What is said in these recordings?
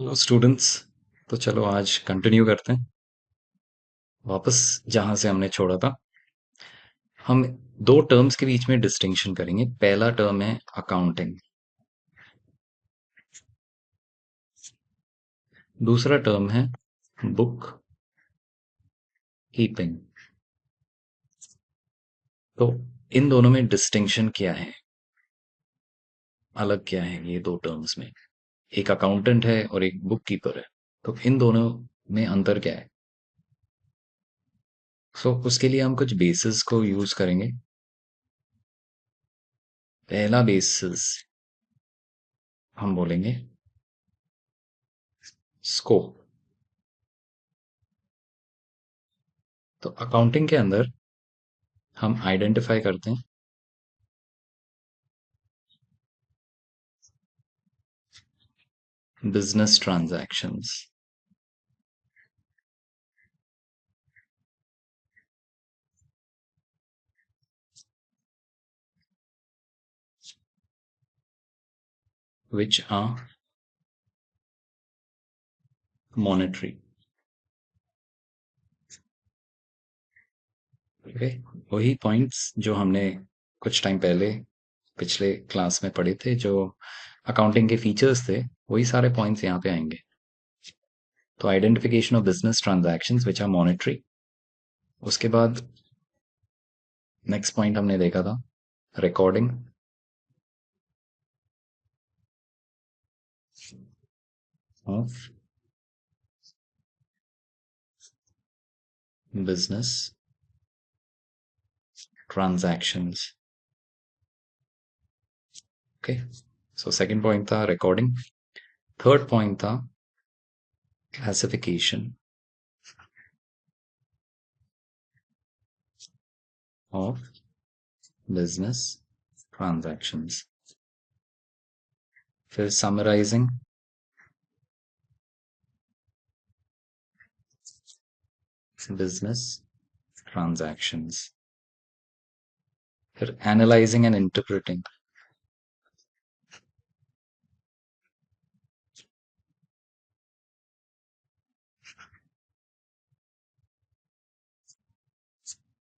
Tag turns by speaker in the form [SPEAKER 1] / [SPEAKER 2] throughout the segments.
[SPEAKER 1] Hello students. तो चलो आज कंटिन्यू करते हैं वापस जहां से हमने छोड़ा था। हम दो टर्म्स के बीच में डिस्टिंक्शन करेंगे। पहला टर्म है अकाउंटिंग, दूसरा टर्म है बुक कीपिंग। तो इन दोनों में डिस्टिंक्शन क्या है, अलग क्या है ये दो टर्म्स में? एक अकाउंटेंट है और एक बुक कीपर है, तो इन दोनों में अंतर क्या है? उसके लिए हम कुछ बेसिस को यूज करेंगे। पहला बेसिस हम बोलेंगे स्कोप। तो अकाउंटिंग के अंदर हम आइडेंटिफाई करते हैं business transactions, which are monetary. Okay, वही पॉइंट्स जो हमने कुछ टाइम पहले पिछले क्लास में पढ़े थे, जो अकाउंटिंग के फीचर्स थे, वही सारे पॉइंट्स यहाँ पे आएंगे। तो identification of business transactions which are monetary. उसके बाद नेक्स्ट पॉइंट हमने देखा था recording of business transactions. Okay, so second point था रिकॉर्डिंग। थर्ड पॉइंट था क्लासिफिकेशन ऑफ बिजनेस ट्रांजैक्शंस। फिर समराइजिंग बिजनेस ट्रांजैक्शंस। फिर analyzing and interpreting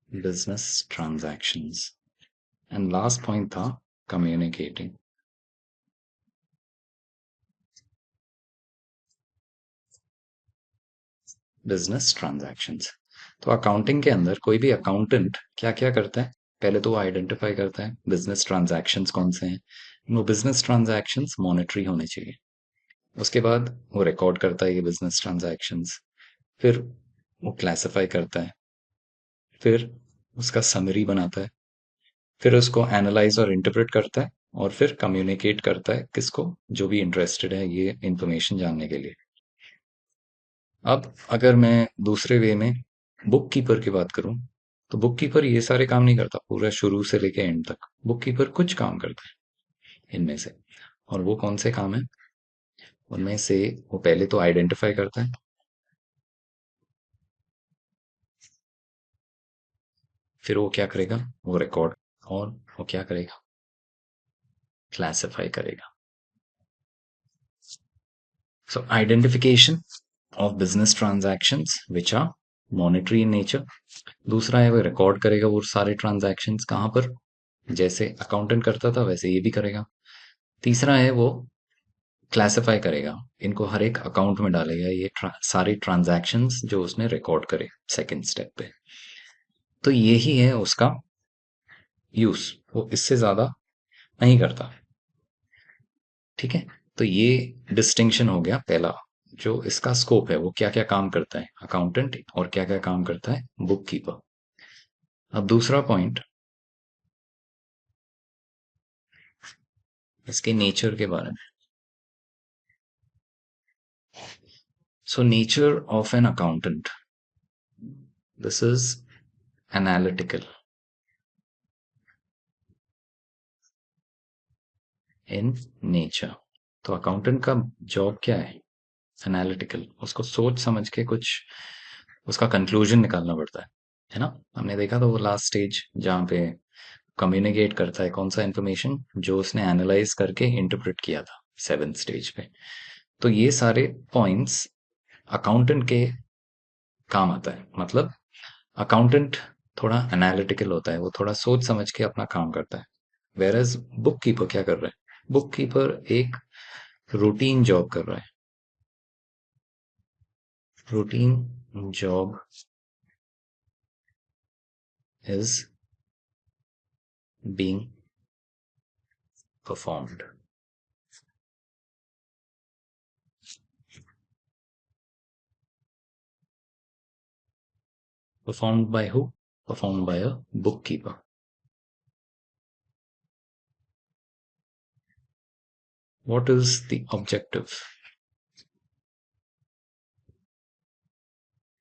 [SPEAKER 1] business transactions. And last point था कम्युनिकेटिंग बिजनेस ट्रांजैक्शंस। तो accounting के अंदर कोई भी अकाउंटेंट क्या क्या करता है? पहले तो वो आइडेंटिफाई करता है बिजनेस ट्रांजैक्शंस कौन से हैं, वो बिजनेस ट्रांजैक्शंस मॉनेटरी होने चाहिए। उसके बाद वो रिकॉर्ड करता है ये बिजनेस ट्रांजैक्शंस। फिर वो क्लासिफाई करता है, फिर उसका समरी बनाता है, फिर उसको एनालाइज और इंटरप्रेट करता है, और फिर कम्युनिकेट करता है किसको? जो भी इंटरेस्टेड है ये इंफॉर्मेशन जानने के लिए। अब अगर मैं दूसरे वे में बुक कीपर की बात करूं, तो बुक कीपर ये सारे काम नहीं करता पूरा शुरू से लेके एंड तक। बुक कीपर कुछ काम करता है इनमें से, और वो कौन से काम है? उनमें से वो पहले तो आइडेंटिफाई करता है, फिर वो क्या करेगा? वो रिकॉर्ड, और वो क्या करेगा? क्लासिफाई करेगा। So identification of business transactions which are monetary in nature. दूसरा है वो रिकॉर्ड करेगा वो सारे ट्रांजैक्शंस कहाँ पर, जैसे अकाउंटेंट करता था वैसे ये भी करेगा। तीसरा है वो क्लासिफाई करेगा, इनको हर एक अकाउंट में डालेगा ये सारे ट्रांजैक्शंस जो उसने रिकॉर्ड करे सेकंड स्टेप पे। तो यही है उसका यूज, वो इससे ज्यादा नहीं करता। ठीक है, तो ये डिस्टिंक्शन हो गया पहला। जो इसका स्कोप है वो क्या क्या काम करता है अकाउंटेंट, और क्या क्या काम करता है बुक कीपर। अब दूसरा पॉइंट इसके नेचर के बारे में। So nature of an accountant, this is analytical in nature. तो अकाउंटेंट का जॉब क्या है? एनालिटिकल, उसको सोच समझ के कुछ उसका कंक्लूजन निकालना पड़ता है ना? हमने देखा था वो लास्ट स्टेज जहाँ पे कम्युनिकेट करता है कौन सा इंफॉर्मेशन जो उसने एनालाइज करके इंटरप्रेट किया था, सेवेंथ स्टेज पे। तो ये सारे पॉइंट्स अकाउंटेंट के काम आता है। मतलब अकाउंटेंट थोड़ा एनालिटिकल होता है, वो थोड़ा सोच समझ के अपना काम करता है। वेर एज बुक कीपर क्या कर रहा है? बुक कीपर एक रूटीन जॉब कर रहा है। Routine job is being performed. Performed by who? Performed by a bookkeeper. What is the objective?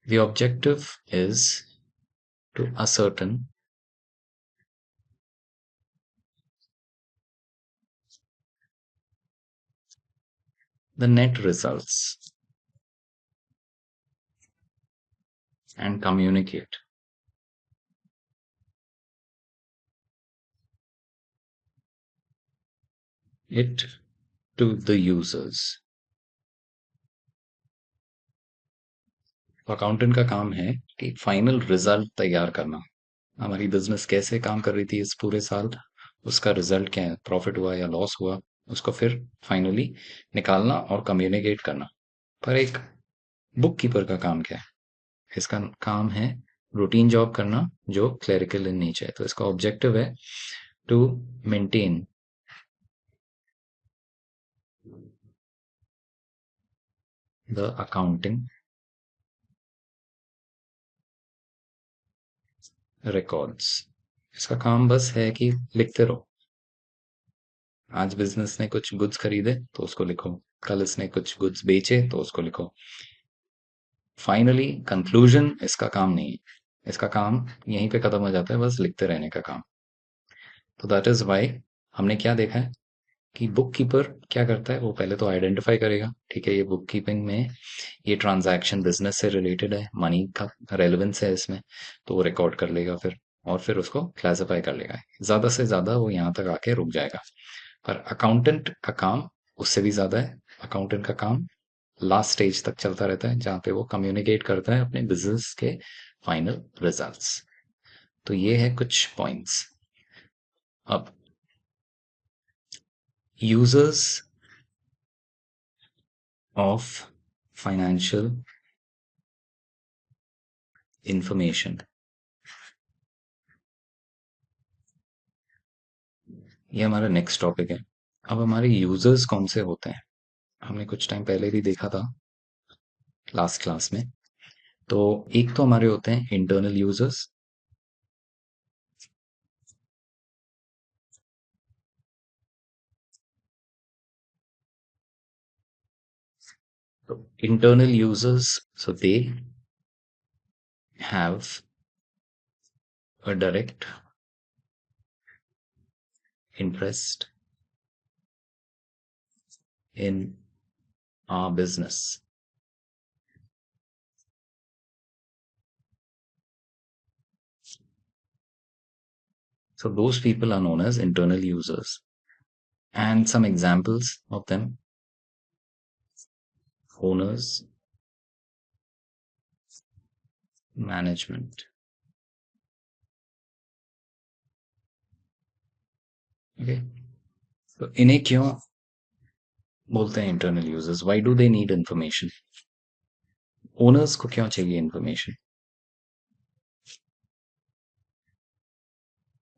[SPEAKER 1] The objective is to ascertain the net results and communicate it to the users. तो accountant का काम है कि final result तैयार करना। हमारी business कैसे काम कर रही थी इस पूरे साल, उसका रिजल्ट क्या है, प्रॉफिट हुआ या लॉस हुआ, उसको फिर फाइनली निकालना और कम्युनिकेट करना। पर एक बुक कीपर का काम क्या है? इसका काम है रूटीन जॉब करना जो क्लरिकल इन नेचर है। तो इसका ऑब्जेक्टिव है to maintain the accounting records. इसका काम बस है कि लिखते रहो। आज बिजनेस ने कुछ गुड्स खरीदे तो उसको लिखो, कल इसने कुछ गुड्स बेचे तो उसको लिखो। फाइनली कंक्लूजन इसका काम नहीं है, इसका काम यहीं पे खत्म हो जाता है, बस लिखते रहने का काम। तो दैट इज वाई हमने क्या देखा है कि बुक कीपर क्या करता है, वो पहले तो आइडेंटिफाई करेगा, ठीक है ये बुक कीपिंग में ये ट्रांजैक्शन बिजनेस से रिलेटेड है, मनी का रेलेवेंस है इसमें, तो वो रिकॉर्ड कर लेगा फिर, और फिर उसको क्लासिफाई कर लेगा। ज्यादा से ज्यादा वो यहाँ तक आके रुक जाएगा। पर अकाउंटेंट का काम उससे भी ज्यादा है। अकाउंटेंट का काम लास्ट स्टेज तक चलता रहता है, जहाँ पे वो कम्युनिकेट करता है अपने बिजनेस के फाइनल रिजल्ट्स। तो ये है कुछ पॉइंट्स। अब यूजर्स ऑफ फाइनेंशियल इंफॉर्मेशन, ये हमारा नेक्स्ट टॉपिक है। अब हमारे यूजर्स कौन से होते हैं, हमने कुछ टाइम पहले भी देखा था लास्ट क्लास में। तो एक तो हमारे होते हैं इंटरनल यूजर्स। तो internal users, so they have a direct interest in our business. So those people are known as internal users. And some examples of them: owners, management. Okay. तो इन्हें क्यों बोलते हैं internal users? Why do they need information? Owners को क्यों चाहिए information?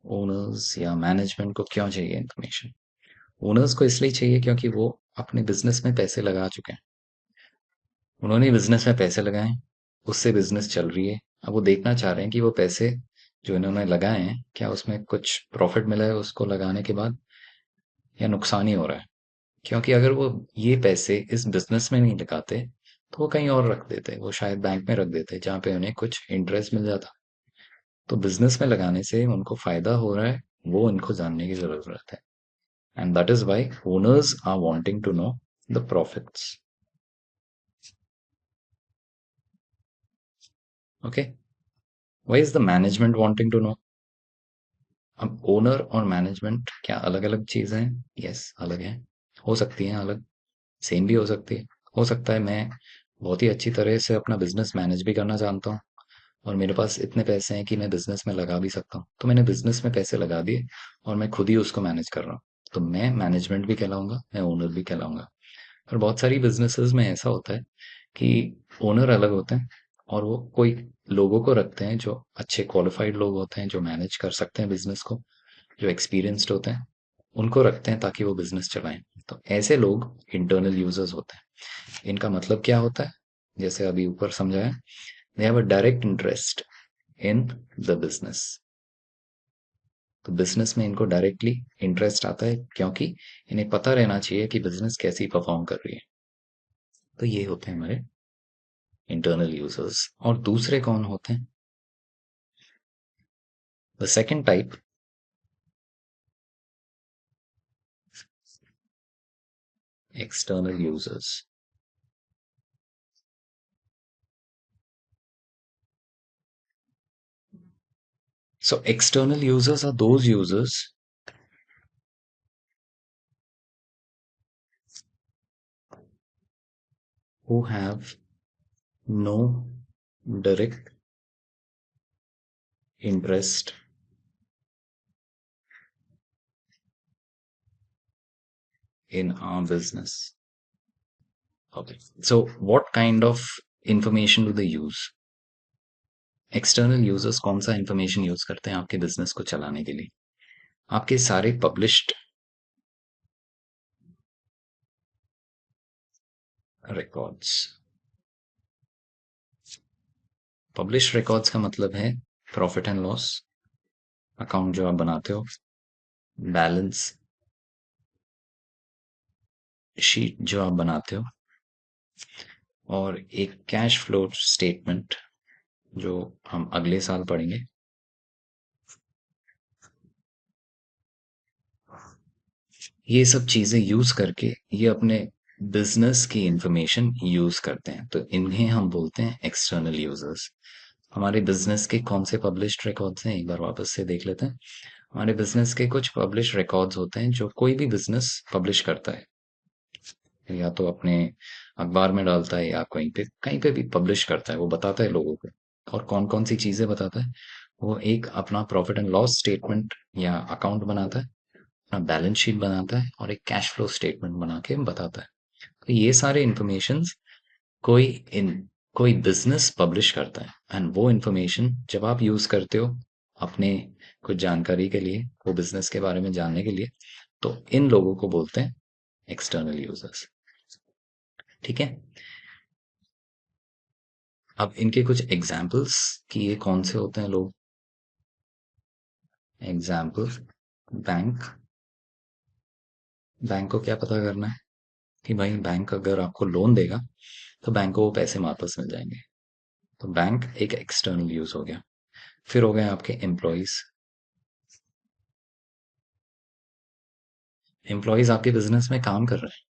[SPEAKER 1] Owners या management को क्यों चाहिए इंफॉर्मेशन? ओनर्स को इसलिए चाहिए क्योंकि वो अपने बिजनेस में पैसे लगा चुके हैं। उन्होंने बिजनेस में पैसे लगाए, उससे बिजनेस चल रही है। अब वो देखना चाह रहे हैं कि वो पैसे जो इन्होंने लगाए हैं, क्या उसमें कुछ प्रॉफिट मिला है उसको लगाने के बाद, या नुकसान ही हो रहा है। क्योंकि अगर वो ये पैसे इस बिजनेस में नहीं लगाते तो वो कहीं और रख देते, वो शायद बैंक में रख देते जहाँ पे उन्हें कुछ इंटरेस्ट मिल जाता। तो बिजनेस में लगाने से उनको फायदा हो रहा है, वो इनको जानने की जरूरत है। And that is why owners are wanting to know the profits. Okay, why is the management wanting to know? अब ओनर और मैनेजमेंट क्या अलग अलग चीजें हैं? यस, अलग है, हो सकती हैं अलग, सेम भी हो सकती है। हो सकता है मैं बहुत ही अच्छी तरह से अपना बिजनेस मैनेज भी करना जानता हूँ और मेरे पास इतने पैसे हैं कि मैं बिजनेस में लगा भी सकता हूँ, तो मैंने बिजनेस में पैसे लगा दिए और मैं खुद ही उसको मैनेज कर रहा हूँ। तो मैं मैनेजमेंट भी कहलाऊंगा, मैं ओनर भी कहलाऊंगा। और बहुत सारी बिजनेसेस में ऐसा होता है कि ओनर अलग होते हैं और वो कोई लोगों को रखते हैं जो अच्छे क्वालिफाइड लोग होते हैं, जो मैनेज कर सकते हैं बिजनेस को, जो एक्सपीरियंस्ड होते हैं, उनको रखते हैं ताकि वो बिजनेस चलाएं। तो ऐसे लोग इंटरनल यूजर्स होते हैं। इनका मतलब क्या होता है? जैसे अभी ऊपर समझाया, दे have a direct interest in the business. तो बिजनेस में इनको डायरेक्टली इंटरेस्ट आता है क्योंकि इन्हें पता रहना चाहिए कि बिजनेस कैसी परफॉर्म कर रही है। तो ये होते हैं हमारे इंटरनल यूजर्स। और दूसरे कौन होते हैं? The second type, external users. So external users are those users who have no direct interest in our business. Okay. So what kind of information do they use? External users कौन सा information use करते हैं आपके business को चलाने के लिए? आपके सारे पब्लिश्ड रिकॉर्ड्स। पब्लिश रिकॉर्ड्स का मतलब है प्रॉफिट एंड लॉस अकाउंट जो आप बनाते हो, बैलेंस शीट जो आप बनाते हो, और एक कैश फ्लो स्टेटमेंट जो हम अगले साल पढ़ेंगे। ये सब चीजें यूज करके ये अपने बिजनेस की इंफॉर्मेशन यूज करते हैं, तो इन्हें हम बोलते हैं एक्सटर्नल यूजर्स। हमारे बिजनेस के कौन से पब्लिश्ड रिकॉर्ड्स हैं, एक बार वापस से देख लेते हैं। हमारे बिजनेस के कुछ पब्लिश रिकॉर्ड्स होते हैं जो कोई भी बिजनेस पब्लिश करता है, या तो अपने अखबार में डालता है या कहीं पे भी पब्लिश करता है, वो बताता है लोगों को। और कौन कौन सी चीजें बताता है? वो एक अपना प्रॉफिट एंड लॉस स्टेटमेंट या अकाउंट बनाता है, अपना बैलेंस शीट बनाता है और एक कैश फ्लो स्टेटमेंट बना के बताता है। तो ये सारे इंफॉर्मेशन कोई इन कोई बिजनेस पब्लिश करता है, एंड वो इंफॉर्मेशन जब आप यूज करते हो अपने कुछ जानकारी के लिए, वो बिजनेस के बारे में जानने के लिए, तो इन लोगों को बोलते हैं एक्सटर्नल यूजर्स। ठीक है। अब इनके कुछ एग्जाम्पल्स कि ये कौन से होते हैं लोग। Example, bank. बैंक को क्या पता करना है कि भाई बैंक अगर आपको लोन देगा तो बैंक को वो पैसे वापस मिल जाएंगे। तो बैंक एक एक्सटर्नल यूज हो गया। फिर हो गए आपके एम्प्लॉयज। एम्प्लॉयज आपके बिजनेस में काम कर रहे हैं,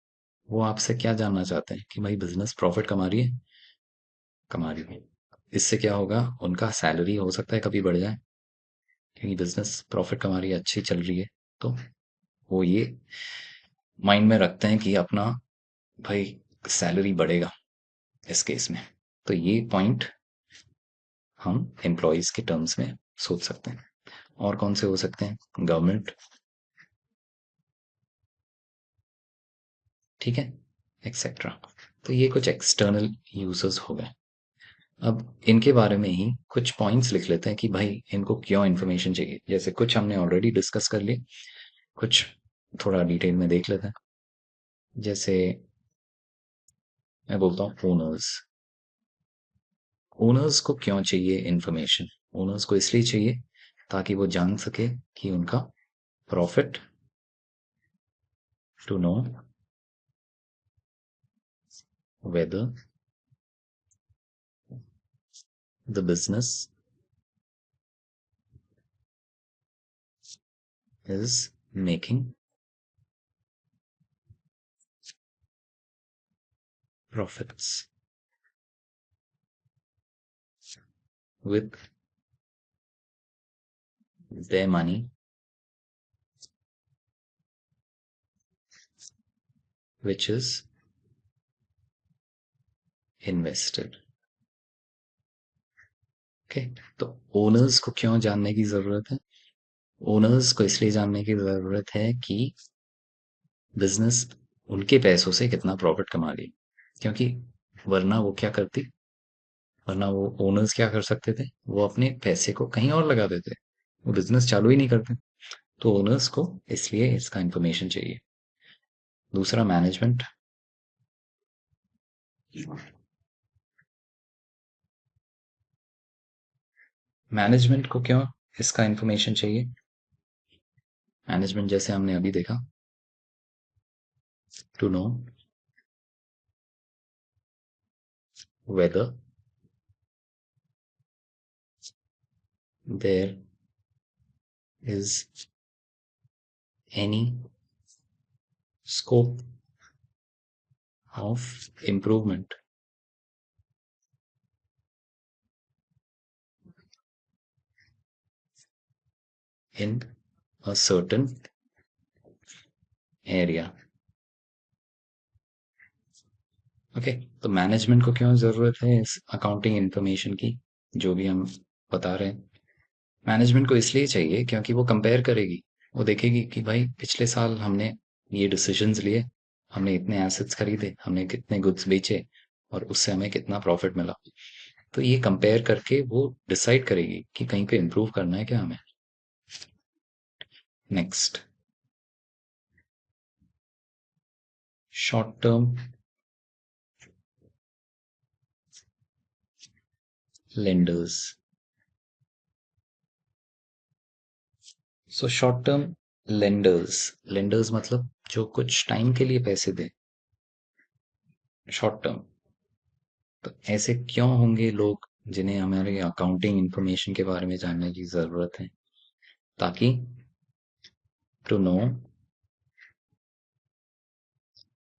[SPEAKER 1] वो आपसे क्या जानना चाहते हैं कि भाई बिजनेस प्रॉफिट कमा रही है, कमा रही है। इससे क्या होगा, उनका सैलरी हो सकता है कभी बढ़ जाए क्योंकि बिजनेस प्रॉफिट कमा रही है, अच्छी चल रही है। तो वो ये माइंड में रखते हैं कि अपना भाई सैलरी बढ़ेगा इस केस में। तो ये पॉइंट हम एम्प्लॉयज के टर्म्स में सोच सकते हैं। और कौन से हो सकते हैं? गवर्नमेंट। ठीक है, एक्सेट्रा। तो ये कुछ एक्सटर्नल यूजर्स हो गए। अब इनके बारे में ही कुछ पॉइंट्स लिख लेते हैं कि भाई इनको क्यों इन्फॉर्मेशन चाहिए। जैसे कुछ हमने ऑलरेडी डिस्कस कर लिए, कुछ थोड़ा डिटेल में देख लेते हैं। जैसे मैं बोलता हूँ ओनर्स। ओनर्स को क्यों चाहिए इन्फॉर्मेशन? ओनर्स को इसलिए चाहिए ताकि वो जान सके कि उनका profit, to know whether the business is making profits with their money, which is invested. Okay, तो ओनर्स को क्यों जानने की जरूरत है? ओनर्स को इसलिए जानने की जरूरत है कि बिजनेस उनके पैसों से कितना प्रॉफिट कमा रही है। क्योंकि वरना वो क्या करती, वरना वो ओनर्स क्या कर सकते थे, वो अपने पैसे को कहीं और लगा देते, वो बिजनेस चालू ही नहीं करते। तो ओनर्स को इसलिए इसका इंफॉर्मेशन चाहिए। दूसरा मैनेजमेंट, मैनेजमेंट को क्यों इसका इंफॉर्मेशन चाहिए? मैनेजमेंट जैसे हमने अभी देखा, to know whether there is any scope of improvement in a certain area. Okay, तो मैनेजमेंट को क्यों जरूरत है इस अकाउंटिंग इंफॉर्मेशन की, जो भी हम बता रहे हैं? मैनेजमेंट को इसलिए चाहिए क्योंकि वो कंपेयर करेगी, वो देखेगी कि भाई पिछले साल हमने ये डिसीजंस लिए, हमने इतने एसेट्स खरीदे, हमने कितने गुड्स बेचे और उससे हमें कितना प्रॉफिट मिला। तो ये कंपेयर करके वो डिसाइड करेगी कि कहीं पे इम्प्रूव करना है क्या हमें। Next, short term lenders. So short term lenders, lenders मतलब जो कुछ टाइम के लिए पैसे दे, शॉर्ट टर्म। तो ऐसे क्यों होंगे लोग जिन्हें हमारे अकाउंटिंग इंफॉर्मेशन के बारे में जानने की जरूरत है? ताकि to know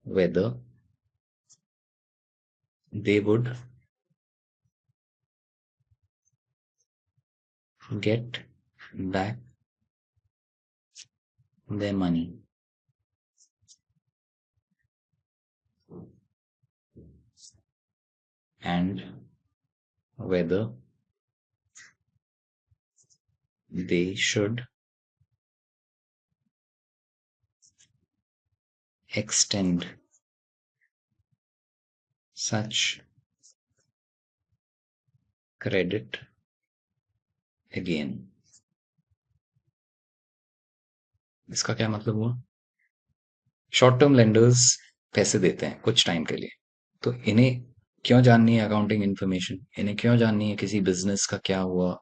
[SPEAKER 1] whether they would get back their money and whether they should extend such credit again। इसका क्या मतलब हुआ? शॉर्ट टर्म लेंडर्स पैसे देते हैं कुछ टाइम के लिए, तो इन्हें क्यों जाननी है अकाउंटिंग इन्फॉर्मेशन? इन्हें क्यों जाननी है किसी बिजनेस का क्या हुआ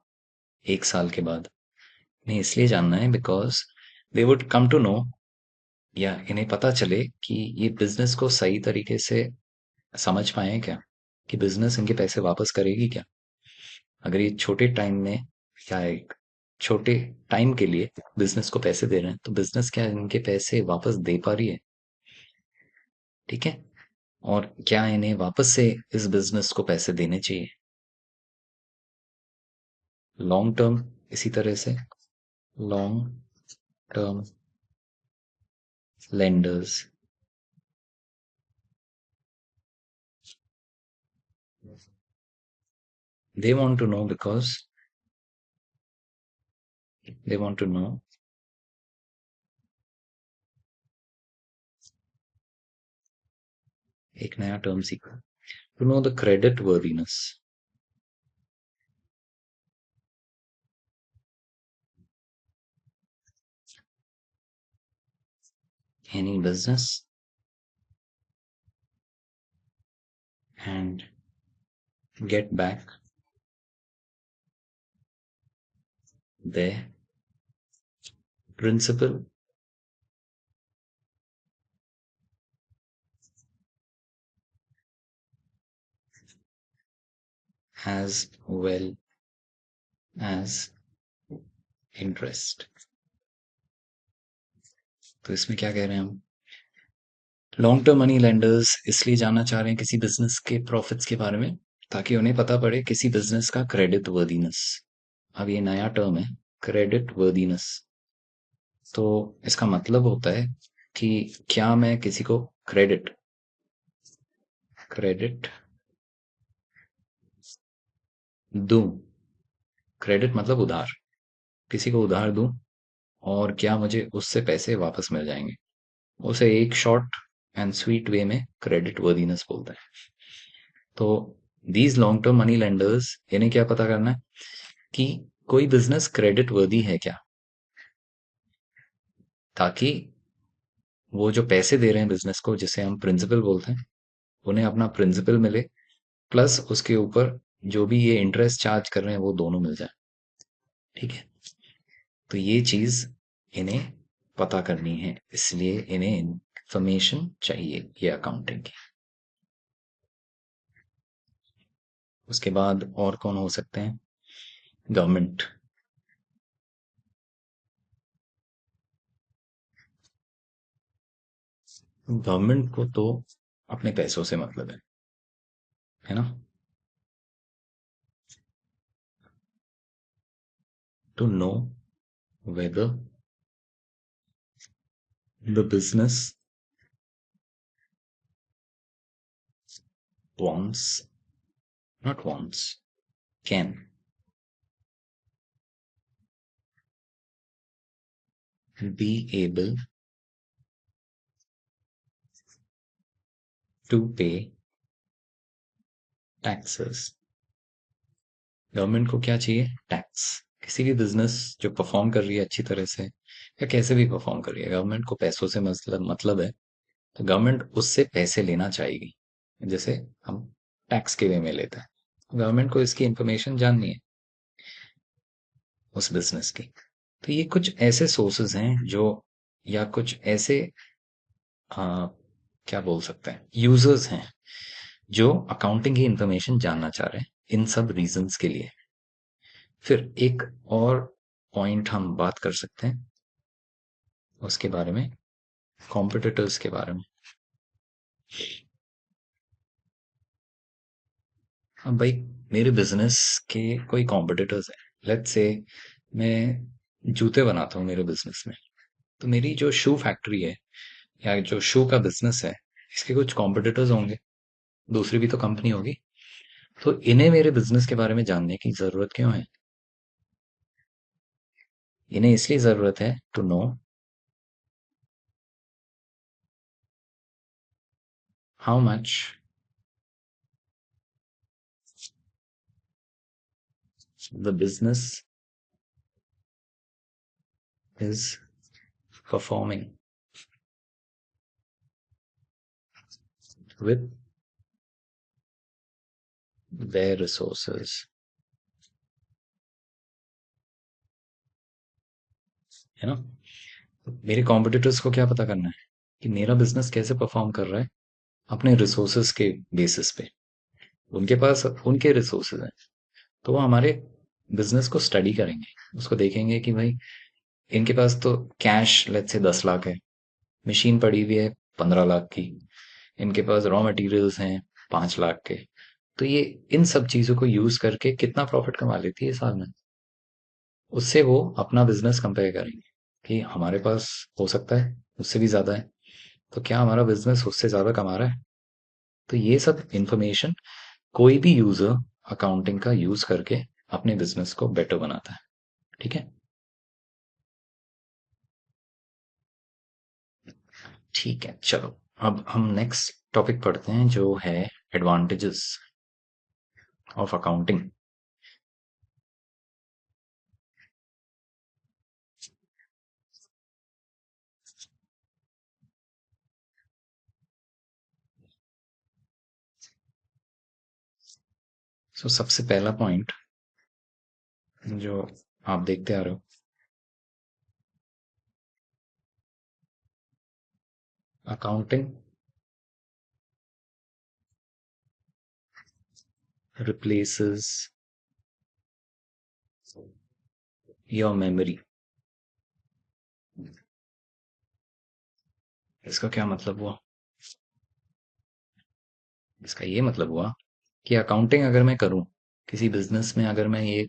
[SPEAKER 1] 1 साल के बाद? इन्हें इसलिए जानना है because they would come to know, या इन्हें पता चले कि ये बिजनेस को सही तरीके से समझ पाए क्या, कि बिजनेस इनके पैसे वापस करेगी क्या। अगर ये छोटे टाइम में या एक छोटे टाइम के लिए बिजनेस को पैसे दे रहे हैं, तो बिजनेस क्या इनके पैसे वापस दे पा रही है? ठीक है, और क्या इन्हें वापस से इस बिजनेस को पैसे देने चाहिए लॉन्ग टर्म? इसी तरह से long term lenders they want to know because they want to know एक नया टर्म सीखा, to know the credit worthiness. Any business and get back their principal as well as interest। तो इसमें क्या कह रहे हैं हम? लॉन्ग टर्म मनी लेंडर्स इसलिए जानना चाह रहे हैं किसी बिजनेस के प्रॉफिट्स के बारे में, ताकि उन्हें पता पड़े किसी बिजनेस का क्रेडिट वर्दीनेस। अब ये नया टर्म है, क्रेडिट वर्दीनेस। तो इसका मतलब होता है कि क्या मैं किसी को क्रेडिट क्रेडिट दूं, क्रेडिट मतलब उधार, किसी को उधार दूं और क्या मुझे उससे पैसे वापस मिल जाएंगे, उसे एक शॉर्ट एंड स्वीट वे में क्रेडिट वर्दीनेस बोलते हैं। तो these long term money lenders, इन्हें क्या पता करना है कि कोई बिजनेस क्रेडिट वर्दी है क्या, ताकि वो जो पैसे दे रहे हैं बिजनेस को, जिसे हम प्रिंसिपल बोलते हैं, उन्हें अपना प्रिंसिपल मिले, प्लस उसके ऊपर जो भी ये इंटरेस्ट चार्ज कर रहे हैं वो दोनों मिल जाए। ठीक है, तो ये चीज इन्हें पता करनी है, इसलिए इन्हें इंफॉर्मेशन चाहिए ये अकाउंटिंग की। उसके बाद और कौन हो सकते हैं? गवर्नमेंट। गवर्नमेंट को तो अपने पैसों से मतलब है ना? To know whether the business wants, not wants, can be able to pay taxes। Government को क्या चाहिए? टैक्स। किसी भी बिजनेस जो परफॉर्म कर रही है अच्छी तरह से, या कैसे भी परफॉर्म कर रही है, गवर्नमेंट को पैसों से मतलब है, तो गवर्नमेंट उससे पैसे लेना चाहेगी, जैसे हम टैक्स के वे में लेते हैं। गवर्नमेंट को इसकी इंफॉर्मेशन जाननी है उस बिजनेस की। तो ये कुछ ऐसे सोर्सेज हैं जो, या कुछ ऐसे आ, क्या बोल सकते हैं, यूजर्स हैं जो अकाउंटिंग की इंफॉर्मेशन जानना चाह रहे हैं इन सब रीजंस के लिए। फिर एक और पॉइंट हम बात कर सकते हैं उसके बारे में, कॉम्पिटिटर्स के बारे में। अब भाई, मेरे बिजनेस के कोई कॉम्पिटिटर्स हैं, लेट्स से मैं जूते बनाता हूँ मेरे बिजनेस में, तो मेरी जो शू फैक्ट्री है या जो शू का बिजनेस है, इसके कुछ कॉम्पिटिटर्स होंगे, दूसरी भी तो कंपनी होगी। तो इन्हें मेरे बिजनेस के बारे में जानने की जरूरत क्यों है? इन्हें इसलिए जरूरत है to know how much the business is performing with their resources, है ना? मेरे कॉम्पिटिटर्स को क्या पता करना है कि मेरा बिजनेस कैसे परफॉर्म कर रहा है अपने रिसोर्सेज के बेसिस पे। उनके पास उनके रिसोर्सेज हैं, तो वो हमारे बिजनेस को स्टडी करेंगे, उसको देखेंगे कि भाई इनके पास तो कैश लेट्स से 10 लाख है, मशीन पड़ी हुई है 15 लाख की, इनके पास रॉ मटेरियल्स हैं 5 लाख के, तो ये इन सब चीजों को यूज करके कितना प्रॉफिट कमा लेती है साल में, उससे वो अपना बिजनेस कंपेयर करेंगे कि हमारे पास हो सकता है उससे भी ज्यादा है, तो क्या हमारा बिजनेस उससे ज्यादा कमा रहा है? तो ये सब इंफॉर्मेशन कोई भी यूजर अकाउंटिंग का यूज करके अपने बिजनेस को बेटर बनाता है। ठीक है? ठीक है, चलो अब हम नेक्स्ट टॉपिक पढ़ते हैं जो है एडवांटेजेस ऑफ अकाउंटिंग। सो सबसे पहला पॉइंट जो आप देखते आ रहे हो, अकाउंटिंग रिप्लेसेस योर मेमोरी। इसका क्या मतलब हुआ? इसका ये मतलब हुआ कि अकाउंटिंग अगर मैं करूं किसी बिजनेस में, अगर मैं ये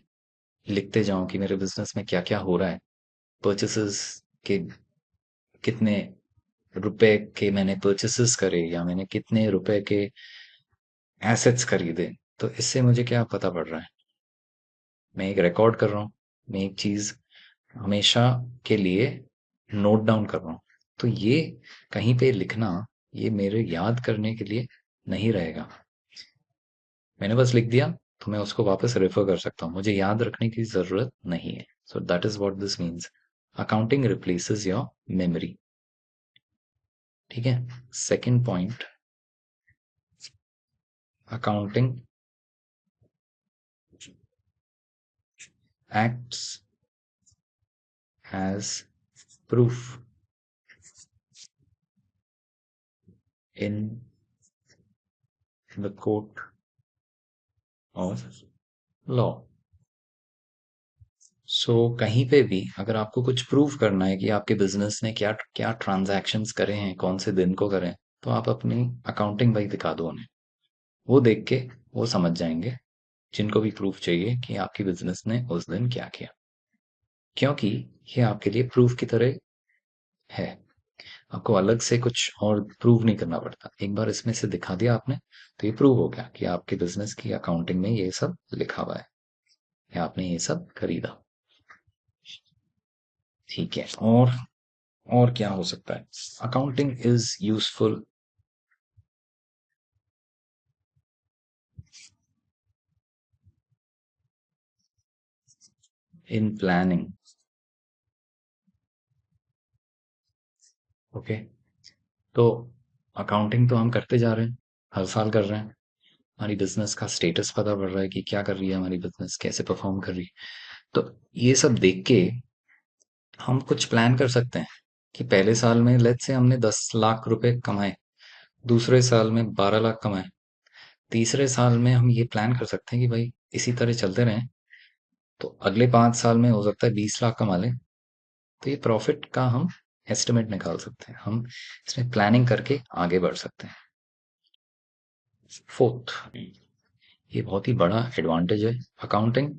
[SPEAKER 1] लिखते जाऊं कि मेरे बिजनेस में क्या क्या हो रहा है, परचेसेस के कितने रुपए के मैंने परचेसेस करे, या मैंने कितने रुपए के एसेट्स खरीदे, तो इससे मुझे क्या पता पड़ रहा है मैं एक रिकॉर्ड कर रहा हूँ, मैं एक चीज हमेशा के लिए नोट डाउन कर रहा हूँ। तो ये कहीं पे लिखना, ये मेरे याद करने के लिए नहीं रहेगा। मैंने बस लिख दिया तो मैं उसको वापस रेफर कर सकता हूँ, मुझे याद रखने की जरूरत नहीं है। So that is what this means, accounting replaces your memory. ठीक है। Second point, accounting acts as proof in the court of law। सो कहीं पे भी अगर आपको कुछ प्रूव करना है कि आपके बिजनेस ने क्या क्या ट्रांजैक्शंस करे हैं, कौन से दिन को करे हैं, तो आप अपनी अकाउंटिंग भाई दिखा दो उन्हें। वो देख के वो समझ जाएंगे, जिनको भी प्रूफ चाहिए कि आपकी बिजनेस ने उस दिन क्या किया, क्योंकि ये आपके लिए प्रूफ की तरह है। आपको अलग से कुछ और प्रूव नहीं करना पड़ता, एक बार इसमें से दिखा दिया आपने तो ये प्रूव हो गया कि आपके बिजनेस की अकाउंटिंग में ये सब लिखा हुआ है या आपने ये सब खरीदा। ठीक है। और क्या हो सकता है? Accounting is useful in planning. Okay, तो अकाउंटिंग तो हम करते जा रहे हैं, हर साल कर रहे हैं। हमारी बिजनेस का स्टेटस पता पड़ रहा है कि क्या कर रही है हमारी बिजनेस, कैसे परफॉर्म कर रही है। तो ये सब देख के हम कुछ प्लान कर सकते हैं कि पहले साल में लेट्स से हमने 10 लाख रुपए कमाए, दूसरे साल में 12 लाख कमाए, तीसरे साल में हम ये प्लान कर सकते हैं कि भाई इसी तरह चलते रहें तो अगले 5 साल में हो सकता है 20 लाख कमा लें। तो ये प्रॉफिट का हम एस्टिमेट निकाल सकते हैं, हम इसमें प्लानिंग करके आगे बढ़ सकते हैं। फोर्थ, ये बहुत ही बड़ा एडवांटेज है, accounting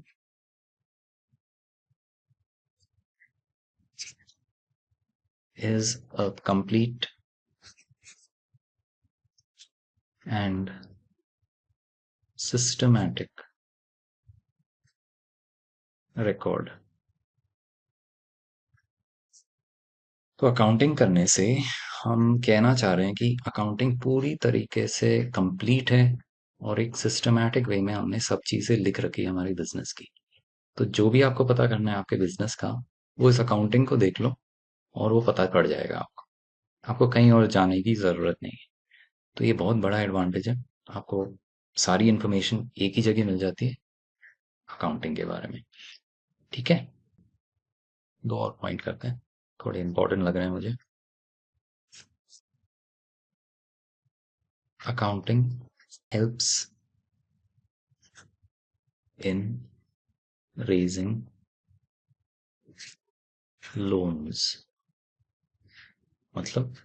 [SPEAKER 1] is a complete and systematic record। तो अकाउंटिंग करने से हम कहना चाह रहे हैं कि अकाउंटिंग पूरी तरीके से कंप्लीट है और एक सिस्टमैटिक वे में हमने सब चीजें लिख रखी है हमारी बिजनेस की। तो जो भी आपको पता करना है आपके बिजनेस का, वो इस अकाउंटिंग को देख लो और वो पता पड़ जाएगा आपको। आपको कहीं और जाने की जरूरत नहीं है। तो ये बहुत बड़ा एडवांटेज है, आपको सारी इन्फॉर्मेशन एक ही जगह मिल जाती है अकाउंटिंग के बारे में। ठीक है, दो और पॉइंट करते हैं, थोड़े इंपॉर्टेंट लग रहे हैं मुझे। Accounting helps in raising loans. मतलब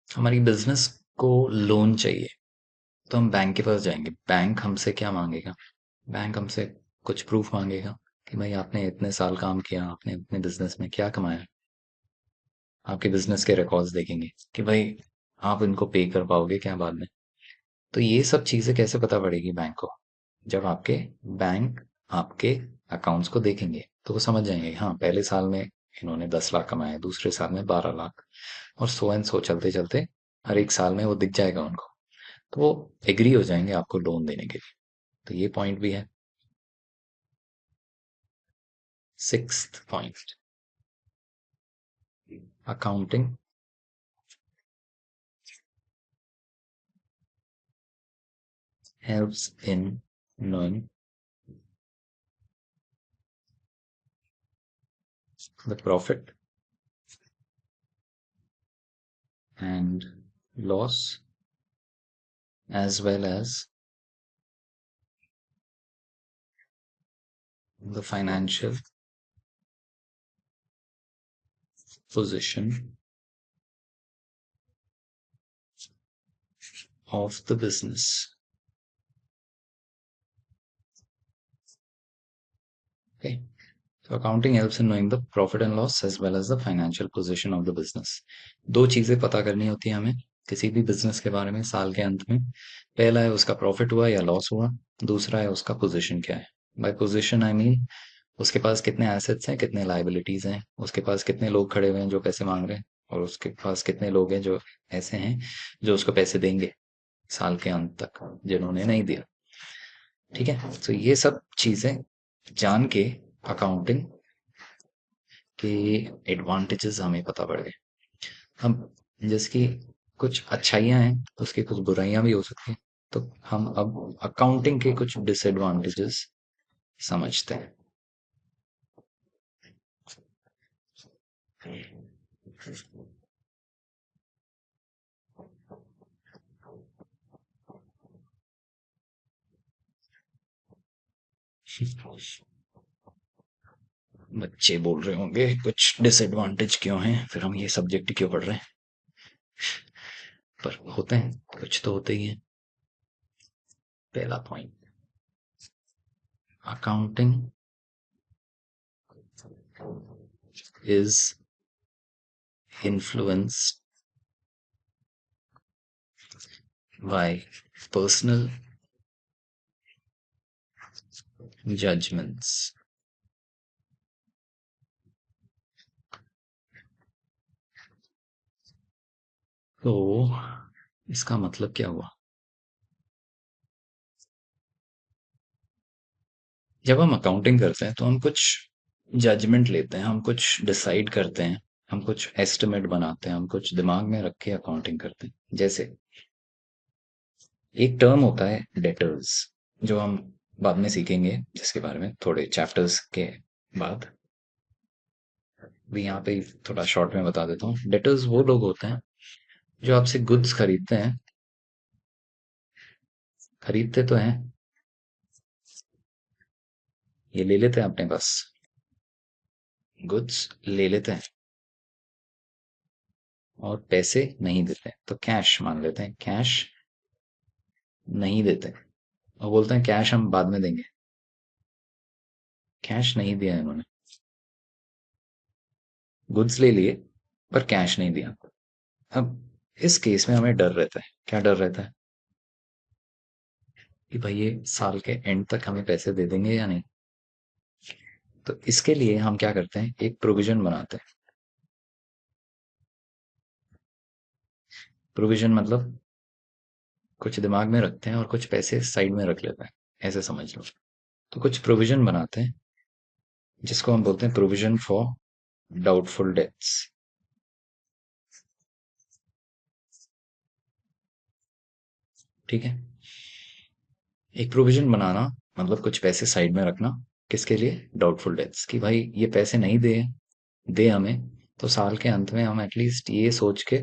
[SPEAKER 1] हमारी बिजनेस को लोन चाहिए तो हम बैंक के पास जाएंगे, बैंक हमसे क्या मांगेगा? बैंक हमसे कुछ प्रूफ मांगेगा कि भाई आपने इतने साल काम किया, आपने अपने बिजनेस में क्या कमाया। आपके बिजनेस के रिकॉर्ड्स देखेंगे कि भाई आप इनको पे कर पाओगे क्या बाद में। तो ये सब चीजें कैसे पता पड़ेगी बैंक को? जब आपके बैंक आपके अकाउंट्स को देखेंगे तो वो समझ जाएंगे हाँ पहले साल में इन्होंने 10 लाख कमाए, दूसरे साल में 12 लाख, और सो एंड सो चलते चलते हर एक साल में वो दिख जाएगा उनको। तो वो एग्री हो जाएंगे आपको लोन देने के लिए। तो ये पॉइंट भी है। Sixth point, accounting helps in knowing the profit and loss as well as the financial position of the business। Okay, so accounting helps in knowing the profit and loss as well as the financial position of the business। दो चीजें पता करनी होती है हमें किसी भी business के बारे में साल के अंत में। पहला है उसका प्रॉफिट हुआ या लॉस हुआ। दूसरा है उसका पोजीशन क्या है। बाय पोजीशन आई मीन उसके पास कितने एसेट्स हैं, कितने लायबिलिटीज हैं, उसके पास कितने लोग खड़े हुए हैं जो पैसे मांग रहे हैं, और उसके पास कितने लोग हैं जो ऐसे हैं जो उसको पैसे देंगे साल के अंत तक, जिन्होंने नहीं दिया। ठीक है, तो ये सब चीजें जान के अकाउंटिंग के एडवांटेजेस हमें पता पड़ गए। हम जिसकी कुछ अच्छाइयाँ हैं तो उसकी कुछ बुराइयां भी हो सकती हैं। तो हम अब अकाउंटिंग के कुछ डिसएडवांटेजेस समझते हैं। बच्चे बोल रहे होंगे कुछ डिसएडवांटेज क्यों हैं, फिर हम ये सब्जेक्ट क्यों पढ़ रहे हैं। पर होते हैं, कुछ तो होते ही हैं। पहला point, accounting is influenced by personal judgments. तो इसका मतलब क्या हुआ? जब हम अकाउंटिंग करते हैं तो हम कुछ जजमेंट लेते हैं, हम कुछ डिसाइड करते हैं, हम कुछ एस्टिमेट बनाते हैं, हम कुछ दिमाग में रख के अकाउंटिंग करते हैं। जैसे एक टर्म होता है डेटर्स, जो हम बाद में सीखेंगे, जिसके बारे में थोड़े चैप्टर्स के बाद। भी यहाँ पे थोड़ा शॉर्ट में बता देता हूँ। डेटर्स वो लोग होते हैं जो आपसे गुड्स खरीदते हैं, खरीदते तो हैं, ये ले लेते हैं अपने पास, गुड्स ले लेते हैं और पैसे नहीं देते, तो कैश मान लेते हैं, कैश नहीं देते और बोलते हैं कैश हम बाद में देंगे। कैश नहीं दिया इन्होंने, गुड्स ले लिए पर कैश नहीं दिया। अब इस केस में हमें डर रहता है। क्या डर रहता है? कि भाई ये साल के एंड तक हमें पैसे दे देंगे या नहीं। तो इसके लिए हम क्या करते हैं, एक प्रोविजन बनाते हैं। प्रोविजन मतलब कुछ दिमाग में रखते हैं और कुछ पैसे साइड में रख लेते हैं, ऐसे समझ लो। तो कुछ प्रोविजन बनाते हैं जिसको हम बोलते हैं प्रोविजन फॉर डाउटफुल डेट्स। ठीक है, एक प्रोविजन बनाना मतलब कुछ पैसे साइड में रखना। किसके लिए? डाउटफुल डेट्स, कि भाई ये पैसे नहीं दे हमें, तो साल के अंत में हम एटलीस्ट ये सोच के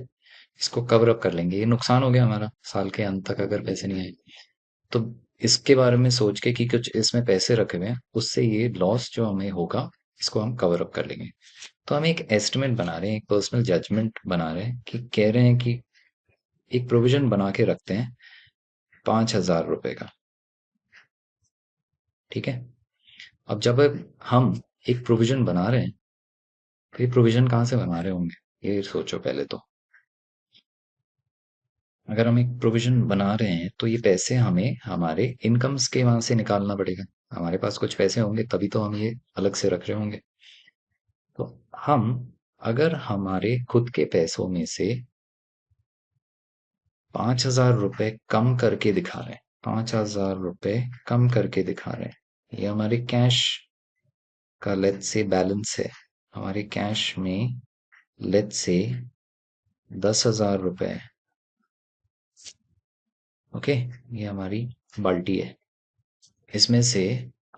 [SPEAKER 1] इसको कवर अप कर लेंगे। ये नुकसान हो गया हमारा साल के अंत तक अगर पैसे नहीं आए, तो इसके बारे में सोच के कि कुछ इसमें पैसे रखे हुए हैं, उससे ये लॉस जो हमें होगा इसको हम कवर अप कर लेंगे। तो हम एक एस्टिमेट बना रहे हैं, एक पर्सनल जजमेंट बना रहे हैं, कि कह रहे हैं कि एक प्रोविजन बना के रखते हैं 5,000 रुपए का। ठीक है, अब जब हम एक प्रोविजन बना रहे हैं, तो ये प्रोविजन कहाँ से बना रहे होंगे, ये सोचो पहले तो। अगर हम एक प्रोविजन बना रहे हैं तो ये पैसे हमें हमारे इनकम्स के वहां से निकालना पड़ेगा। हमारे पास कुछ पैसे होंगे तभी तो हम ये अलग से रख रहे होंगे। तो हम अगर हमारे खुद के पैसों में से 5,000 रुपए कम करके दिखा रहे हैं, 5,000 रुपए कम करके दिखा रहे हैं, ये हमारे कैश का लेट्स से बैलेंस है। हमारे कैश में लेट्स से 10,000 रुपए। ओके, ये हमारी बाल्टी है। इसमें से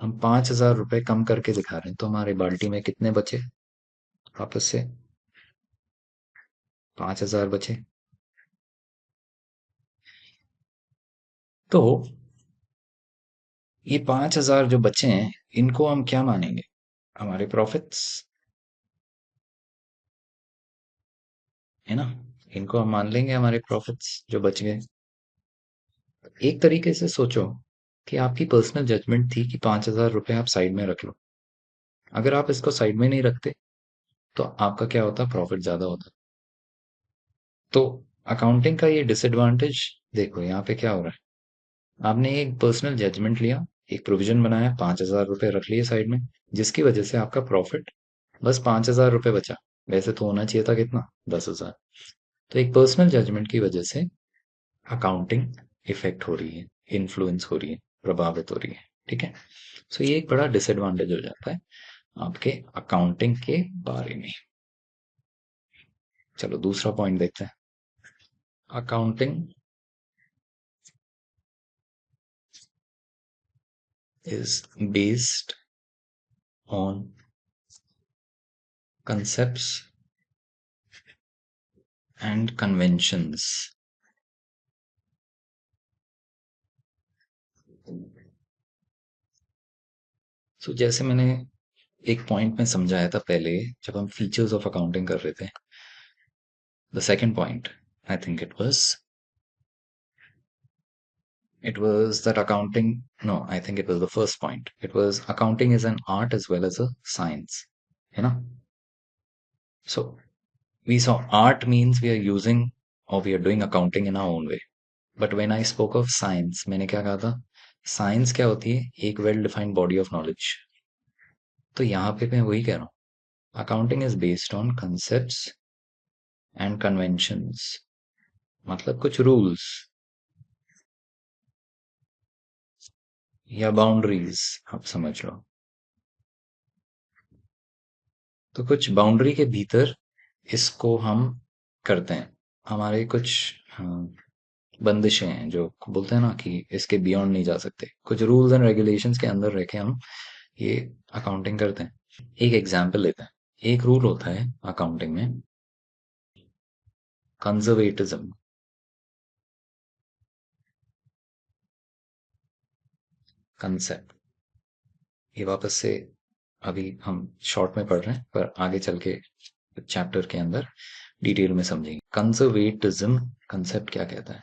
[SPEAKER 1] हम 5,000 रुपए कम करके दिखा रहे हैं, तो हमारे बाल्टी में कितने बचे? वापस से 5,000 बचे। तो ये 5,000 जो बचे हैं, इनको हम क्या मानेंगे? हमारे प्रॉफिट्स, है ना। इनको हम मान लेंगे हमारे प्रॉफिट्स जो बच गए। एक तरीके से सोचो कि आपकी पर्सनल जजमेंट थी कि 5,000 रुपए आप साइड में रख लो। अगर आप इसको साइड में नहीं रखते तो आपका क्या होता? प्रॉफिट ज्यादा होता। तो अकाउंटिंग का ये डिसएडवांटेज देखो, यहाँ पे क्या हो रहा है, आपने एक पर्सनल जजमेंट लिया, एक प्रोविजन बनाया, 5,000 रुपए रख लिए साइड में, जिसकी वजह से आपका प्रॉफिट बस 5,000 रुपए बचा। वैसे तो होना चाहिए था कितना, 10,000। तो एक पर्सनल जजमेंट की वजह से अकाउंटिंग इफेक्ट हो रही है, इन्फ्लुएंस हो रही है, प्रभावित हो रही है। ठीक है, सो ये एक बड़ा डिसएडवांटेज हो जाता है आपके अकाउंटिंग के बारे में। चलो दूसरा पॉइंट देखते हैं। Accounting is based on concepts and conventions. So जैसे मैंने एक पॉइंट में समझाया था पहले, जब हम फीचर्स ऑफ अकाउंटिंग कर रहे थे, the second point, I think it was that accounting, no, I think it was the first point. It was accounting is an art as well as a science, है ना? So we saw art means we are using or we are doing accounting in our own way. But when I spoke of science, मैंने क्या कहा था? Science क्या होती है? एक well defined body of knowledge. तो यहाँ पे मैं वही कह रहा हूँ, accounting is based on concepts and conventions, मतलब कुछ रूल्स या बाउंड्रीज, आप समझ लो। तो कुछ बाउंड्री के भीतर इसको हम करते हैं। हमारे कुछ बंदिशें हैं, जो बोलते हैं ना कि इसके बियॉन्ड नहीं जा सकते। कुछ रूल्स एंड रेगुलेशंस के अंदर रह के हम ये अकाउंटिंग करते हैं। एक एग्जाम्पल लेते हैं। एक रूल होता है अकाउंटिंग में, कंजर्वेटिज्म। कंसेप्ट, ये वापस से अभी हम शॉर्ट में पढ़ रहे हैं, पर आगे चल के चैप्टर के अंदर डिटेल में समझेंगे। कंजर्वेटिज्म कंसेप्ट क्या कहता है?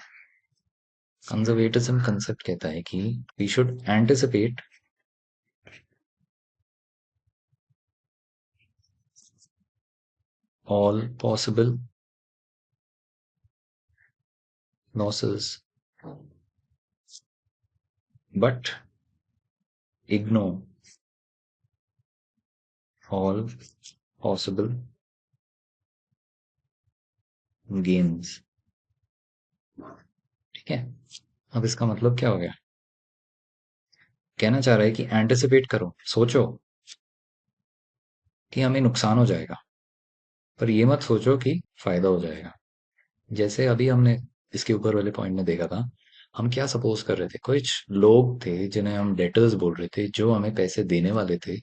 [SPEAKER 1] कंजर्वेटिज्म कंसेप्ट कहता है कि we should anticipate all possible losses but ignore all possible gains। ठीक है, अब इसका मतलब क्या हो गया? कहना चाह रहा है कि एंटिसिपेट करो, सोचो कि हमें नुकसान हो जाएगा, पर ये मत सोचो कि फायदा हो जाएगा। जैसे अभी हमने इसके ऊपर वाले पॉइंट में देखा था, हम क्या सपोज कर रहे थे, कुछ लोग थे जिन्हें हम डेटर्स बोल रहे थे, जो हमें पैसे देने वाले थे।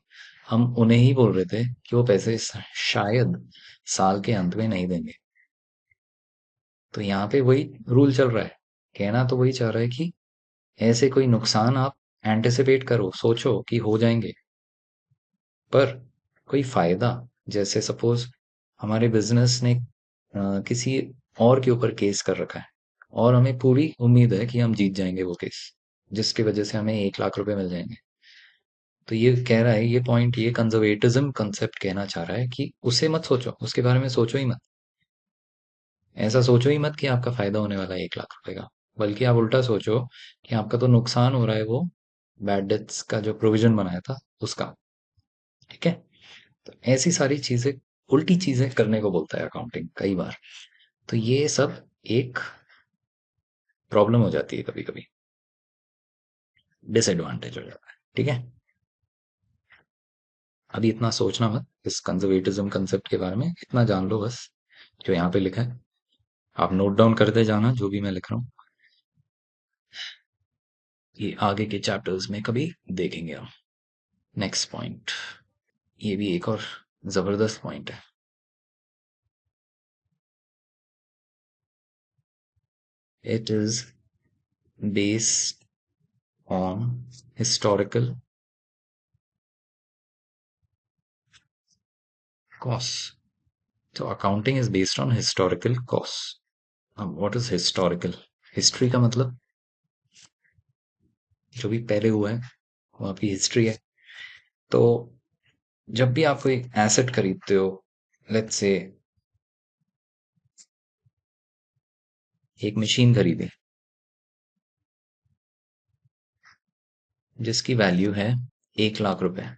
[SPEAKER 1] हम उन्हें ही बोल रहे थे कि वो पैसे शायद साल के अंत में नहीं देंगे। तो यहाँ पे वही रूल चल रहा है, कहना तो वही चाह रहा है कि ऐसे कोई नुकसान आप एंटिसिपेट करो, सोचो कि हो जाएंगे, पर कोई फायदा, जैसे सपोज हमारे बिजनेस ने किसी और के ऊपर केस कर रखा है, और हमें पूरी उम्मीद है कि हम जीत जाएंगे वो केस, जिसकी वजह से हमें 1 लाख रुपए मिल जाएंगे। तो ये कह रहा है, ये पॉइंट, ये कंजर्वेटिज्म कंसेप्ट कहना चाह रहा है कि उसे मत सोचो, उसके बारे में सोचो ही मत। ऐसा सोचो ही मत कि आपका फायदा होने वाला है 1 लाख रुपए का, बल्कि आप उल्टा सोचो कि आपका तो नुकसान हो रहा है, वो बैड डेट्स का जो प्रोविजन बनाया था उसका। ठीक है, तो ऐसी सारी चीजें, उल्टी चीजें करने को बोलता है अकाउंटिंग कई बार। तो ये सब एक प्रॉब्लम हो जाती है, कभी कभी डिसएडवांटेज हो जाता है। ठीक है, अभी इतना सोचना मत इस कंजर्वेटिज्म कंसेप्ट के बारे में, इतना जान लो बस जो यहाँ पे लिखा है। आप नोट डाउन करते जाना जो भी मैं लिख रहा हूँ, ये आगे के चैप्टर्स में कभी देखेंगे हम। नेक्स्ट पॉइंट, ये भी एक और जबरदस्त पॉइंट है। It is based on historical cost. तो accounting is based on historical cost. अब व्हाट इज हिस्टोरिकल? हिस्ट्री का मतलब जो भी पहले हुआ है वो आपकी हिस्ट्री है। तो जब भी आप कोई एसेट खरीदते हो, लेट्स से एक मशीन खरीदी जिसकी वैल्यू है 1 लाख रुपए।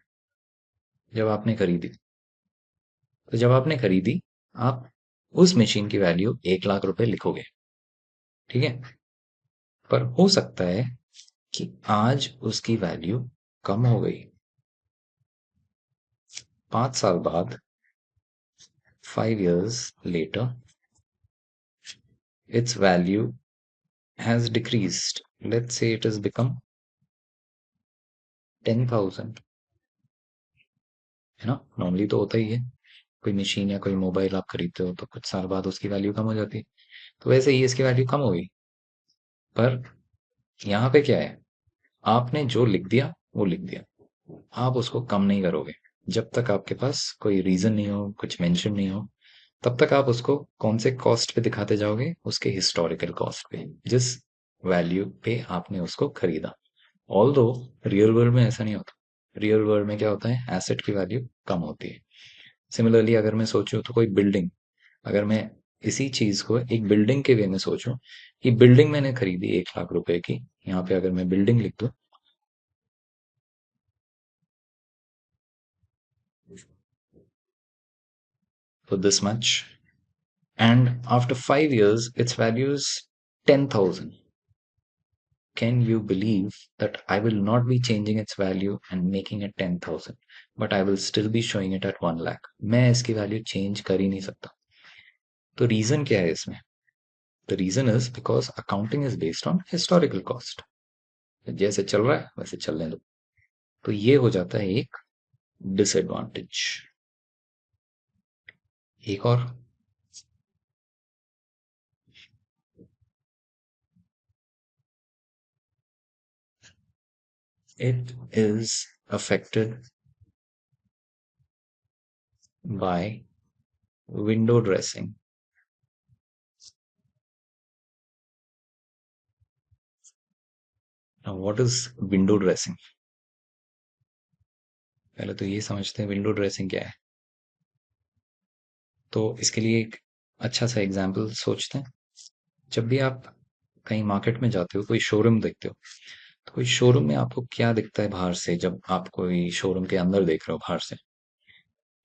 [SPEAKER 1] जब आपने खरीदी तो जब आपने खरीदी, आप उस मशीन की वैल्यू 1 लाख रुपए लिखोगे, ठीक है। पर हो सकता है कि आज उसकी वैल्यू कम हो गई। 5 साल बाद, 5 years later, its value has decreased. Let's say it has become 10,000, है ना। नॉर्मली तो होता ही है, कोई मशीन या कोई मोबाइल आप खरीदते हो तो कुछ साल बाद उसकी वैल्यू कम हो जाती है। तो वैसे ही इसकी वैल्यू कम हो गई। पर यहाँ पे क्या है, आपने जो लिख दिया वो लिख दिया, आप उसको कम नहीं करोगे। जब तक आपके पास कोई रीजन नहीं हो, कुछ मेंशन नहीं हो, तब तक आप उसको कौन से कॉस्ट पे दिखाते जाओगे, उसके हिस्टोरिकल कॉस्ट पे, जिस वैल्यू पे आपने उसको खरीदा। ऑल दो रियल वर्ल्ड में ऐसा नहीं होता। रियल वर्ल्ड में क्या होता है, एसेट की वैल्यू कम होती है। सिमिलरली अगर मैं सोचूं तो कोई बिल्डिंग, अगर मैं इसी चीज को एक बिल्डिंग के वे में सोचूं कि बिल्डिंग मैंने खरीदी 1 लाख रुपए की, यहाँ पे अगर मैं बिल्डिंग लिख दूं for this much, and after 5 years its value is 10,000. Can you believe that I will not be changing its value and making it 10,000, but I will still be showing it at 1 lakh? मैं इसकी value change कर ही नहीं सकता। तो reason क्या है इसमें? The reason is because accounting is based on historical cost. जैसे चल रहा है वैसे चलने दो। तो ये हो जाता है एक डिसएडवांटेज। एक और, it is affected by window dressing. Now, what is window dressing? पहले तो ये समझते हैं विंडो ड्रेसिंग क्या है। तो इसके लिए एक अच्छा सा एग्जाम्पल सोचते हैं। जब भी आप कहीं मार्केट में जाते हो, कोई शोरूम देखते हो, तो कोई शोरूम में आपको क्या दिखता है बाहर से? जब आप कोई शोरूम के अंदर देख रहे हो बाहर से,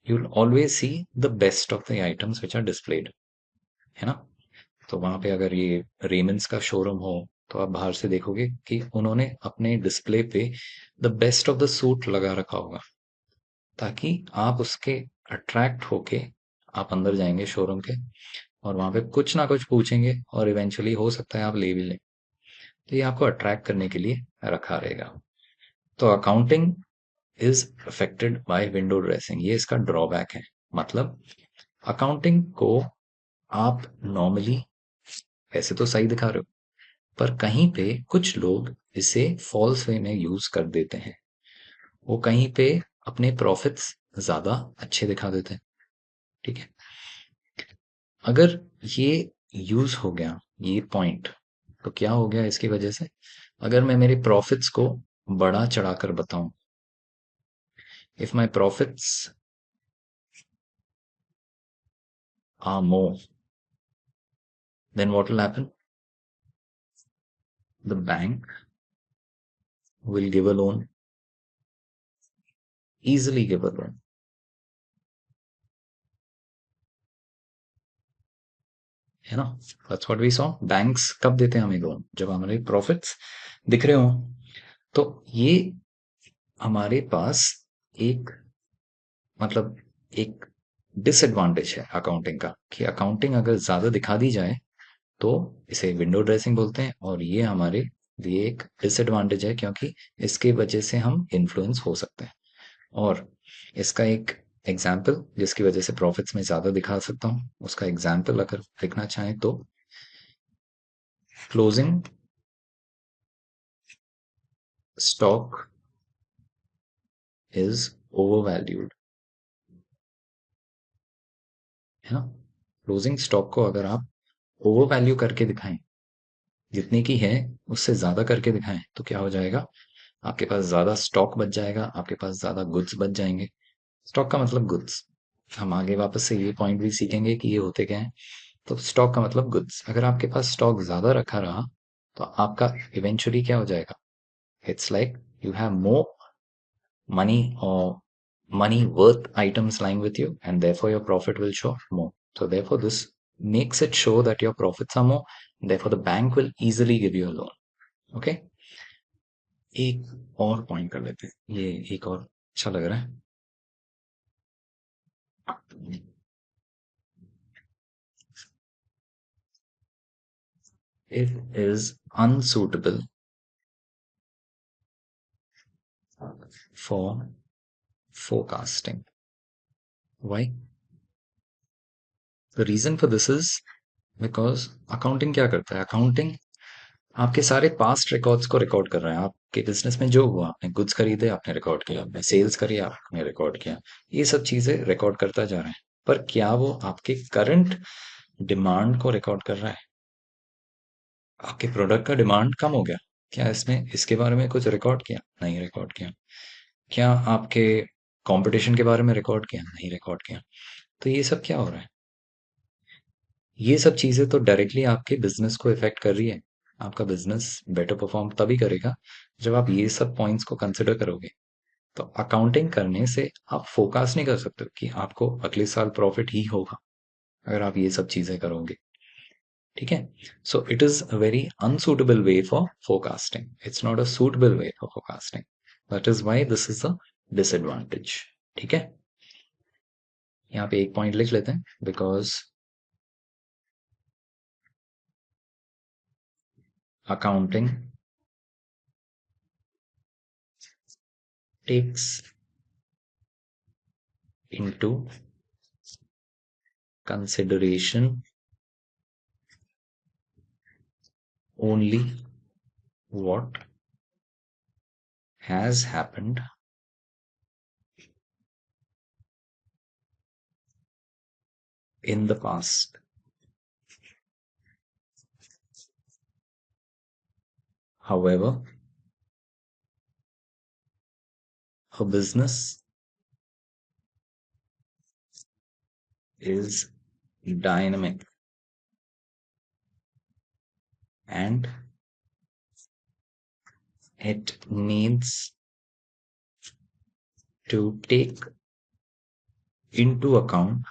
[SPEAKER 1] you will always see the best of the items which are displayed, है ना। तो वहां पे अगर ये रेमंड्स का शोरूम हो, तो आप बाहर से देखोगे कि उन्होंने अपने डिस्प्ले पे the best of the suit लगा रखा होगा, ताकि आप उसके अट्रैक्ट होके आप अंदर जाएंगे शोरूम के, और वहां पे कुछ ना कुछ पूछेंगे और इवेंचुअली हो सकता है आप ले भी लें। तो ये आपको अट्रैक्ट करने के लिए रखा रहेगा। तो accounting is affected by window dressing, ये इसका ड्रॉबैक है। मतलब अकाउंटिंग को आप नॉर्मली ऐसे तो सही दिखा रहे हो, पर कहीं पे कुछ लोग इसे फॉल्स वे में यूज कर देते हैं। वो कहीं पे अपने प्रॉफिट्स ज्यादा अच्छे दिखा देते हैं, ठीक है। अगर ये यूज हो गया ये पॉइंट, तो क्या हो गया इसकी वजह से? अगर मैं मेरे प्रॉफिट्स को बढ़ा चढ़ाकर बताऊं, if my profits are more, then what will happen? The bank will give a loan, easily give a loan, है ना। That's what we saw. Banks कब देते हैं हमें लोन? जब हमारे प्रॉफिट्स दिख रहे हो। तो ये हमारे पास एक, मतलब एक डिसएडवांटेज है अकाउंटिंग का, कि अकाउंटिंग अगर ज्यादा दिखा दी जाए तो इसे विंडो ड्रेसिंग बोलते हैं, और ये हमारे लिए एक डिसएडवांटेज है, क्योंकि इसके वजह से हम इन्फ्लुएंस हो सकते हैं। और इसका एक एग्जाम्पल जिसकी वजह से प्रॉफिट्स में ज्यादा दिखा सकता हूँ, उसका एग्जाम्पल अगर लिखना चाहें तो closing stock is over valued, है ना। क्लोजिंग स्टॉक को अगर आप ओवर वैल्यू करके दिखाएं, जितने की है उससे ज्यादा करके दिखाएं, तो क्या हो जाएगा? आपके पास ज्यादा स्टॉक बच जाएगा, आपके पास ज्यादा गुड्स बच जाएंगे। स्टॉक का मतलब गुड्स। हम आगे वापस से ये पॉइंट भी सीखेंगे कि ये होते क्या है। तो स्टॉक का मतलब गुड्स। अगर आपके पास स्टॉक ज्यादा रखा रहा तो आपका इवेंचुअली क्या हो जाएगा? It's like you have more money or money worth items lying with you, and therefore your profit will show more. So therefore this makes it show that your profits are more, therefore the bank will easily give you a loan. Okay, एक और point कर लेते हैं, ये एक और अच्छा लग रहा है. It is unsuitable for forecasting. Why? The reason for this is because accounting क्या करता है? Accounting आपके सारे पास्ट रिकॉर्ड्स को रिकॉर्ड कर रहे हैं. आपके बिजनेस में जो हुआ, आपने गुड्स खरीदे, आपने रिकॉर्ड किया, आपने सेल्स करी, आपने रिकॉर्ड किया, ये सब चीजें रिकॉर्ड करता जा रहा है. पर क्या वो आपके करंट डिमांड को रिकॉर्ड कर रहा है? आपके प्रोडक्ट का डिमांड कम हो गया, क्या इसने इसके बारे में कुछ रिकॉर्ड किया? नहीं रिकॉर्ड किया. क्या आपके कंपटीशन के बारे में रिकॉर्ड किया? नहीं रिकॉर्ड किया. तो ये सब क्या हो रहा है? ये सब चीजें तो डायरेक्टली आपके बिजनेस को इफेक्ट कर रही है. आपका बिजनेस बेटर परफॉर्म तभी करेगा जब आप ये सब पॉइंट्स को कंसिडर करोगे. तो अकाउंटिंग करने से आप फोकस नहीं कर सकते कि आपको अगले साल प्रॉफिट ही होगा अगर आप ये सब चीजें करोगे. ठीक है. So it is a very unsuitable way for forecasting. It's not a suitable way for forecasting. That is why this is a disadvantage. ठीक है. यहाँ पे एक पॉइंट लिख लेते हैं. Because accounting takes into consideration only what has happened in the past. However, a business is dynamic and it needs to take into account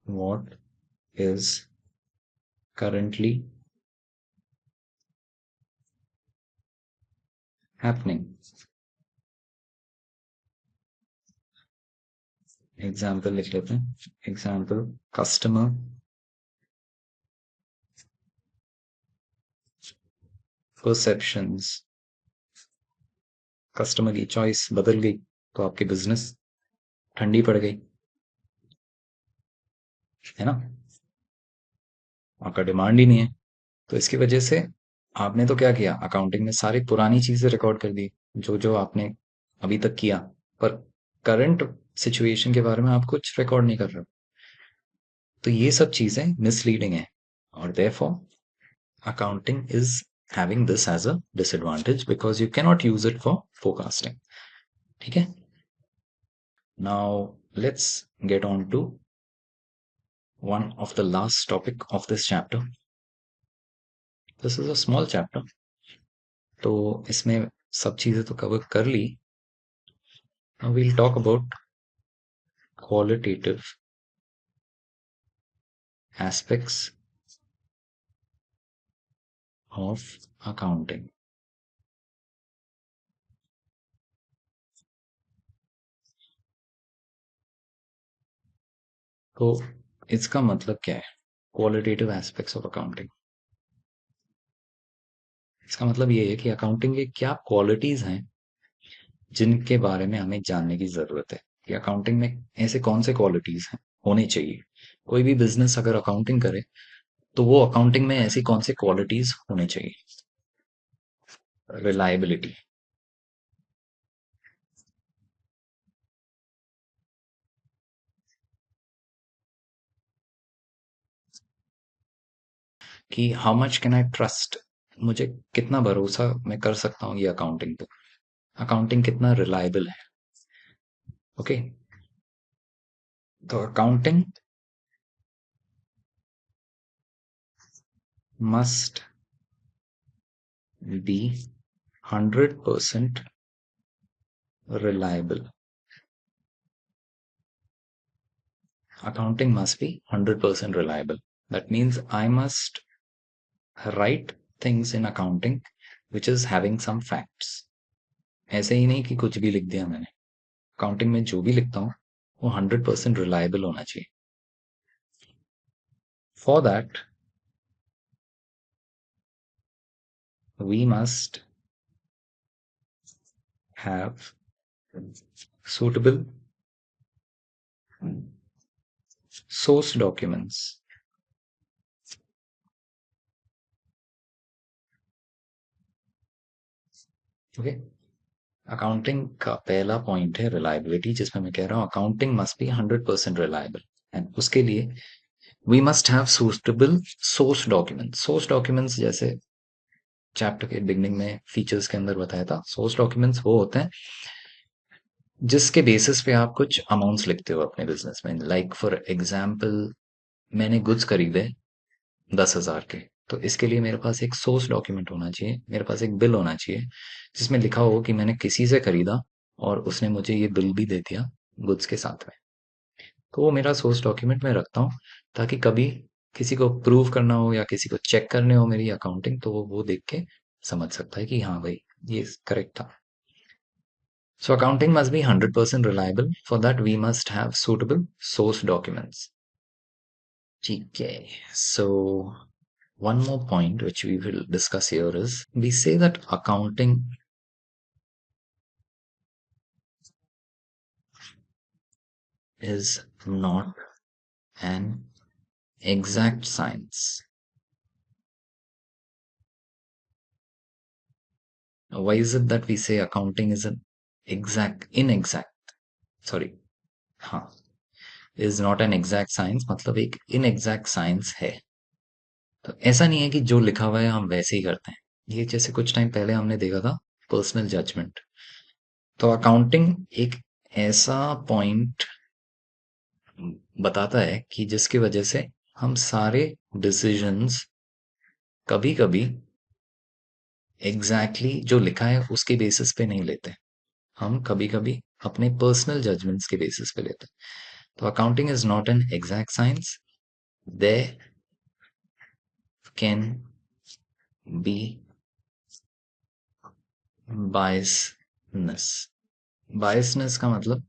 [SPEAKER 1] what is currently happening. Example लिख लेते हैं. Example, customer perceptions. कस्टमर की choice बदल गई तो आपकी business ठंडी पड़ गई, है ना. आपका डिमांड ही नहीं है. तो इसकी वजह से आपने तो क्या किया, अकाउंटिंग में सारी पुरानी चीजें रिकॉर्ड कर दी जो जो आपने अभी तक किया. पर करंट सिचुएशन के बारे में आप कुछ रिकॉर्ड नहीं कर रहे हो. तो ये सब चीजें मिसलीडिंग है. और therefore accounting is having this as a disadvantage because you cannot use it for forecasting. ठीक है. Now let's get on to one of the last topic of this chapter. This is a small chapter, तो इसमें सब चीजें तो cover कर ली. Now we'll talk about qualitative aspects of accounting. तो इसका मतलब क्या है, क्वालिटेटिव एस्पेक्ट्स ऑफ अकाउंटिंग? इसका मतलब ये है कि अकाउंटिंग के क्या क्वालिटीज हैं जिनके बारे में हमें जानने की जरूरत है. कि अकाउंटिंग में ऐसे कौन से क्वालिटीज हैं होने चाहिए. कोई भी बिजनेस अगर अकाउंटिंग करे तो वो अकाउंटिंग में ऐसी कौन से क्वालिटीज होने चाहिए. रिलायबिलिटी, कि how much can I trust, मुझे कितना भरोसा मैं कर सकता हूँ ये अकाउंटिंग पे. अकाउंटिंग कितना रिलायबल है। ओके, तो accounting must be 100% reliable. Accounting must be 100% reliable. That means I must write things in accounting which is having some facts. ऐसे ही नहीं कि कुछ भी लिख दिया मैंने। अकाउंटिंग में जो भी लिखता हूँ वो 100% रिलायबल होना चाहिए। For that we must have suitable source documents. Okay, accounting का पहला पॉइंट है रिलायबिलिटी, जिसमें मैं कह रहा हूँ accounting must be 100% reliable, and उसके लिए we must have suitable source document. Source documents जैसे चैप्टर के बिगनिंग में फीचर्स के अंदर बताया था, सोर्स डॉक्यूमेंट्स वो होते हैं जिसके बेसिस पे आप कुछ अमाउंट्स लिखते हो अपने बिजनेस में। लाइक फॉर एग्जाम्पल, मैंने गुड्स खरीदे 10,000 के, तो इसके लिए मेरे पास एक सोर्स डॉक्यूमेंट होना चाहिए, मेरे पास एक बिल होना चाहिए जिसमें लिखा हो कि मैंने किसी से खरीदा और उसने मुझे ये बिल भी दे दिया गुड्स के साथ में। तो वो मेरा सोर्स डॉक्यूमेंट मैं रखता हूँ ताकि कभी किसी को प्रूव करना हो या किसी को चेक करने हो मेरी अकाउंटिंग, तो वो देख के समझ सकता है कि हाँ भाई ये करेक्ट था। So accounting must be 100% reliable. For that, we must have suitable source documents. Okay. So one more point which we will discuss here is we say that accounting is not an exact science. Why is it that we say accounting is an sorry, हाँ, is not an exact science, मतलब एक inexact science है। तो ऐसा नहीं है कि जो लिखा हुआ है हम वैसे ही करते हैं। ये जैसे कुछ टाइम पहले हमने देखा था पर्सनल जजमेंट। तो अकाउंटिंग एक ऐसा पॉइंट बताता है कि जिसकी वजह से हम सारे डिसीजंस कभी कभी एग्जैक्टली जो लिखा है उसके बेसिस पे नहीं लेते, हम कभी कभी अपने पर्सनल जजमेंट्स के बेसिस पे लेते हैं। तो accounting is not an exact science, they can be biasness. Biasness का मतलब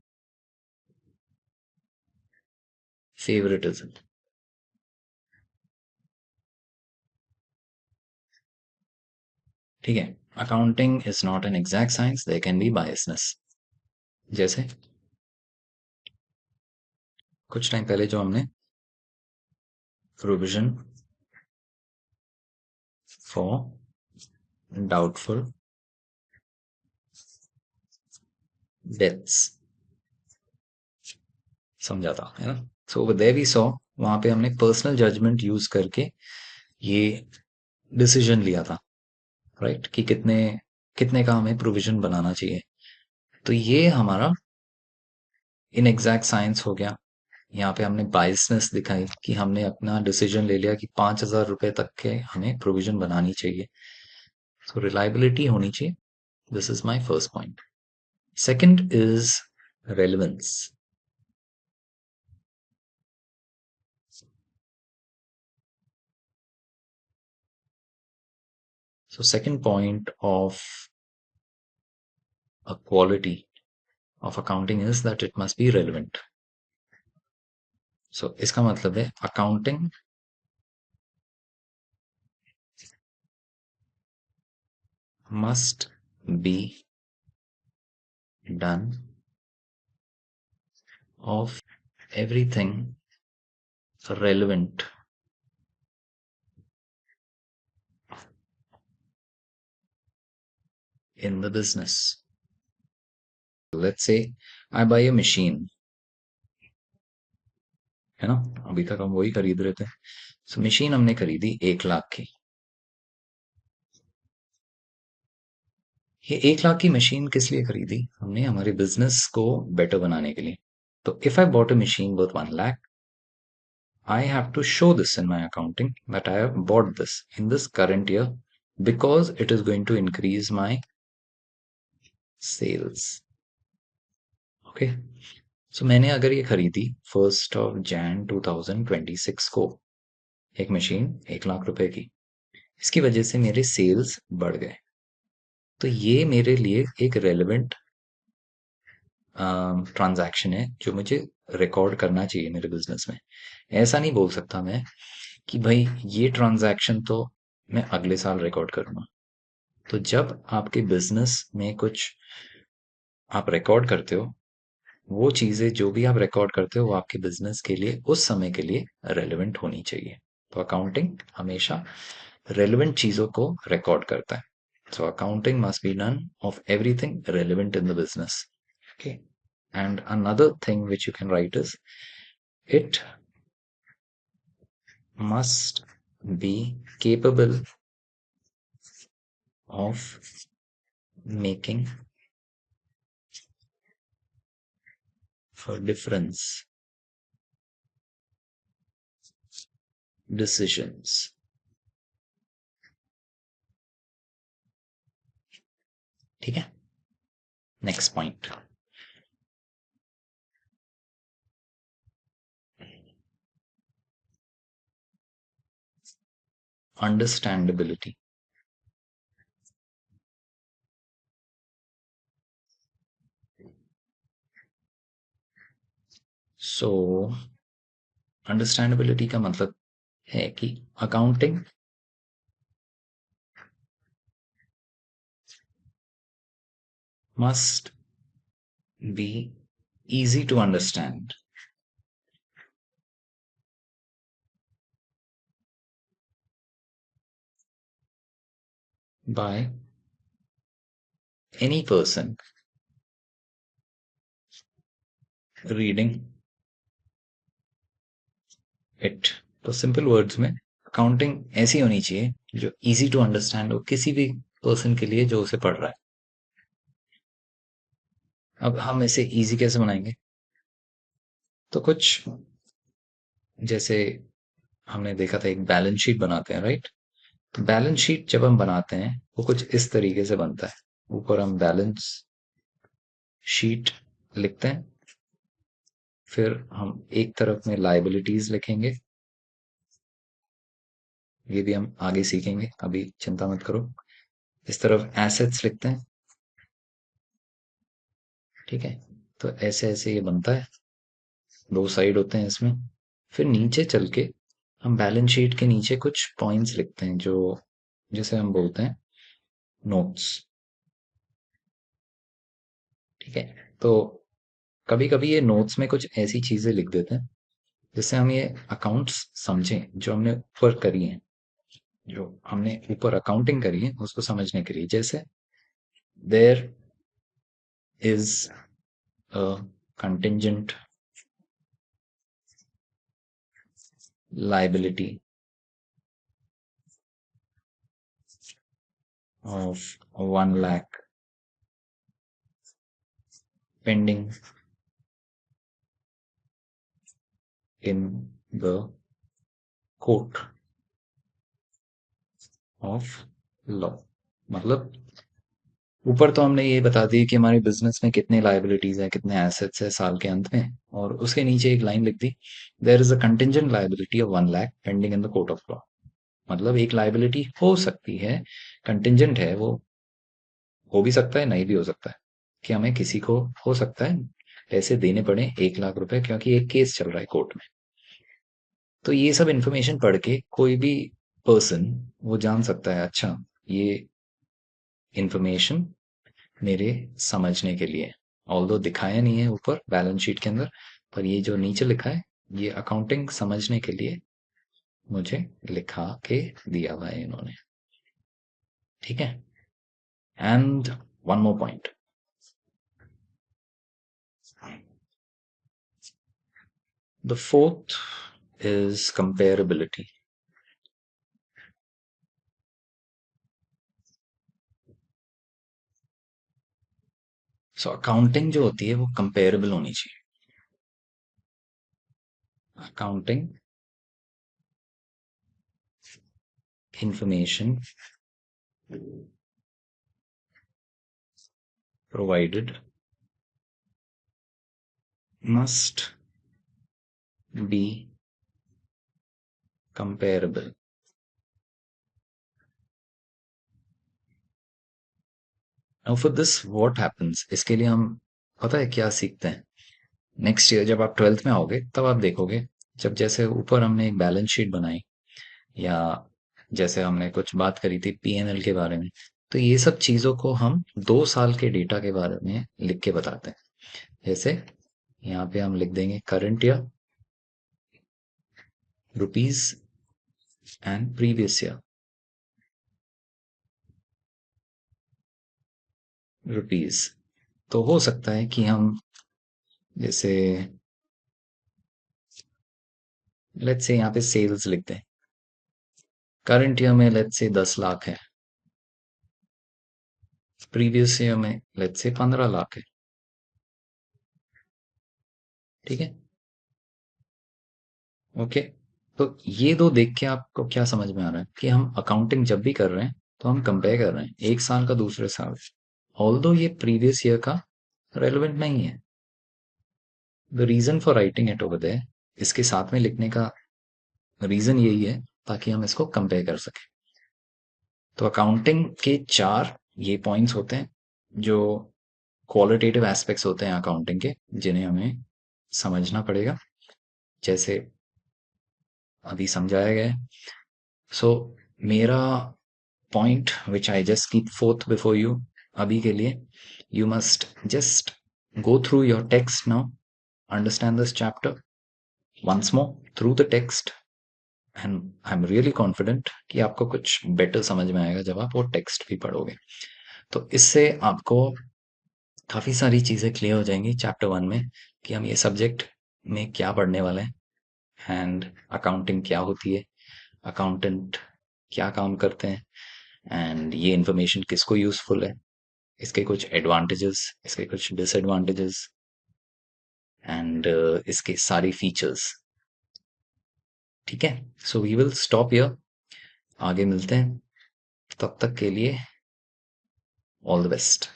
[SPEAKER 1] फेवरेटिज्म। ठीक है, accounting is not an exact science, there can be biasness. जैसे कुछ टाइम पहले जो हमने प्रोविजन फॉर डाउटफुल डेथ्स समझा था, है ना। सो देयर वी सॉ, वहां पे हमने पर्सनल जजमेंट यूज करके ये डिसीजन लिया था, राइट, कि कितने कितने का हमें प्रोविजन बनाना चाहिए। तो ये हमारा इनएग्जैक्ट साइंस हो गया। यहाँ पे हमने बायसनेस दिखाई कि हमने अपना डिसीजन ले लिया कि 5,000 रुपए तक के हमें प्रोविजन बनानी चाहिए। सो रिलायबिलिटी होनी चाहिए। This is my first point. Second is relevance. So second point of a quality of accounting is that it must be relevant. So इसका मतलब है accounting must be done of everything relevant in the business. Let's say I buy a machine, है ना, अभी तक हम वही खरीद रहे थे। So मशीन हमने खरीदी 1 लाख की। ये 1 लाख की मशीन किस लिए खरीदी? हमने हमारे बिजनेस को बेटर बनाने के लिए। तो if I bought a machine worth 1 lakh, I have to show this in my accounting that I have bought this in this current year because it is going to increase my sales. Okay. So मैंने अगर ये खरीदी 1 Jan 2026 को, एक machine 1 lakh रुपए की, इसकी वजह से मेरे सेल्स बढ़ गए, तो ये मेरे लिए एक रेलेवेंट ट्रांजैक्शन है जो मुझे रिकॉर्ड करना चाहिए मेरे बिजनेस में। ऐसा नहीं बोल सकता मैं कि भाई ये ट्रांजैक्शन तो मैं अगले साल रिकॉर्ड करूंगा। तो जब आपके बिजनेस में कुछ आप रिकॉर्ड करते हो, वो चीजें जो भी आप रिकॉर्ड करते हो वो आपके बिजनेस के लिए उस समय के लिए रेलेवेंट होनी चाहिए। तो अकाउंटिंग हमेशा रेलेवेंट चीजों को रिकॉर्ड करता है। So accounting must be done of everything relevant in the business. Okay. And another thing which you can write is it must be capable of making a difference decisions. ठीक है। Next point, understandability. So understandability का मतलब है कि accounting must be easy to understand by any person reading it. तो simple words में accounting ऐसी होनी चाहिए जो इजी टू अंडरस्टैंड हो किसी भी पर्सन के लिए जो उसे पढ़ रहा है। अब हम इसे इजी कैसे बनाएंगे? तो कुछ जैसे हमने देखा था, एक बैलेंस शीट बनाते हैं, राइट? तो बैलेंस शीट जब हम बनाते हैं वो कुछ इस तरीके से बनता है। ऊपर हम बैलेंस शीट लिखते हैं, फिर हम एक तरफ में लायबिलिटीज लिखेंगे, ये भी हम आगे सीखेंगे, अभी चिंता मत करो। इस तरफ एसेट्स लिखते हैं, ठीक है? तो ऐसे ऐसे ये बनता है, 2 साइड होते हैं इसमें। फिर नीचे चल के हम बैलेंस शीट के नीचे कुछ पॉइंट्स लिखते हैं जो जिसे हम बोलते हैं नोट्स, ठीक है? तो कभी कभी ये नोट्स में कुछ ऐसी चीजें लिख देते हैं जिससे हम ये अकाउंट्स समझें जो हमने ऊपर करी है, जो हमने ऊपर अकाउंटिंग करी है उसको समझने के लिए। जैसे there is a contingent liability of 1 lakh pending in the court of law। मतलब ऊपर तो हमने ये बता दी कि हमारे बिजनेस में कितने लायबिलिटीज है, कितने एसेट्स है साल के अंत में, और उसके नीचे एक लाइन लिख दी, there is a contingent liability of 1 lakh pending in the court of law. मतलब एक लायबिलिटी हो सकती है, कंटिंजेंट है, वो हो भी सकता है, नहीं भी हो सकता है, कि हमें किसी को हो सकता है पैसे देने पड़े 1 लाख रुपए क्योंकि एक केस चल रहा है कोर्ट में। तो ये सब इंफॉर्मेशन पढ़ के कोई भी पर्सन वो जान सकता है, अच्छा ये इंफॉर्मेशन मेरे समझने के लिए, ऑल्दो दिखाया नहीं है ऊपर बैलेंस शीट के अंदर, पर ये जो नीचे लिखा है ये अकाउंटिंग समझने के लिए मुझे लिखा के दिया हुआ है इन्होंने, ठीक है? And one more point, the fourth is comparability. So accounting जो होती है वो कंपेरेबल होनी चाहिए। Accounting information provided must be comparable. Now for this what happens, इसके लिए हम पता है क्या सीखते हैं? नेक्स्ट ईयर जब आप 12th में आओगे तब आप देखोगे, जब जैसे ऊपर हमने एक बैलेंस शीट बनाई या जैसे हमने कुछ बात करी थी पीएनएल के बारे में, तो ये सब चीजों को हम 2 साल के डेटा के बारे में लिख के बताते हैं। जैसे यहाँ पे हम लिख देंगे current year rupees and previous year rupees. तो हो सकता है कि हम जैसे लेट्स से यहाँ पे सेल्स लिख दें, करंट ईयर में लेट्स से 10 लाख है, प्रीवियस ईयर में लेट्स से 15 लाख है। ठीक है, ओके। तो ये दो देख के आपको क्या समझ में आ रहा है कि हम अकाउंटिंग जब भी कर रहे हैं तो हम कंपेयर कर रहे हैं एक साल का दूसरे साल, ऑल्दो ये प्रीवियस ईयर का रेलेवेंट नहीं है। The reason for writing it over there, इसके साथ में लिखने का रीजन यही है ताकि हम इसको कंपेयर कर सकें। तो अकाउंटिंग के 4 ये पॉइंट्स होते हैं जो क्वालिटेटिव एस्पेक्ट्स होते हैं अकाउंटिंग के, जिन्हें हमें समझना पड़ेगा, जैसे अभी समझाया गया है। सो मेरा point which I just keep fourth before you अभी के लिए, you must just go through your text now, understand this chapter once more through the text, and I'm really confident कि आपको कुछ बेटर समझ में आएगा जब आप वो टेक्स्ट भी पढ़ोगे। तो इससे आपको काफी सारी चीजें क्लियर हो जाएंगी चैप्टर 1 में कि हम ये सब्जेक्ट में क्या पढ़ने वाले हैं, एंड अकाउंटिंग क्या होती है, अकाउंटेंट क्या काम करते हैं, एंड ये इन्फॉर्मेशन किसको यूजफुल है, इसके कुछ एडवांटेजेस, इसके कुछ डिसएडवांटेजेस, एंड इसके सारी फीचर्स। ठीक है, so we will stop here, आगे मिलते हैं, तब तक के लिए ऑल द बेस्ट।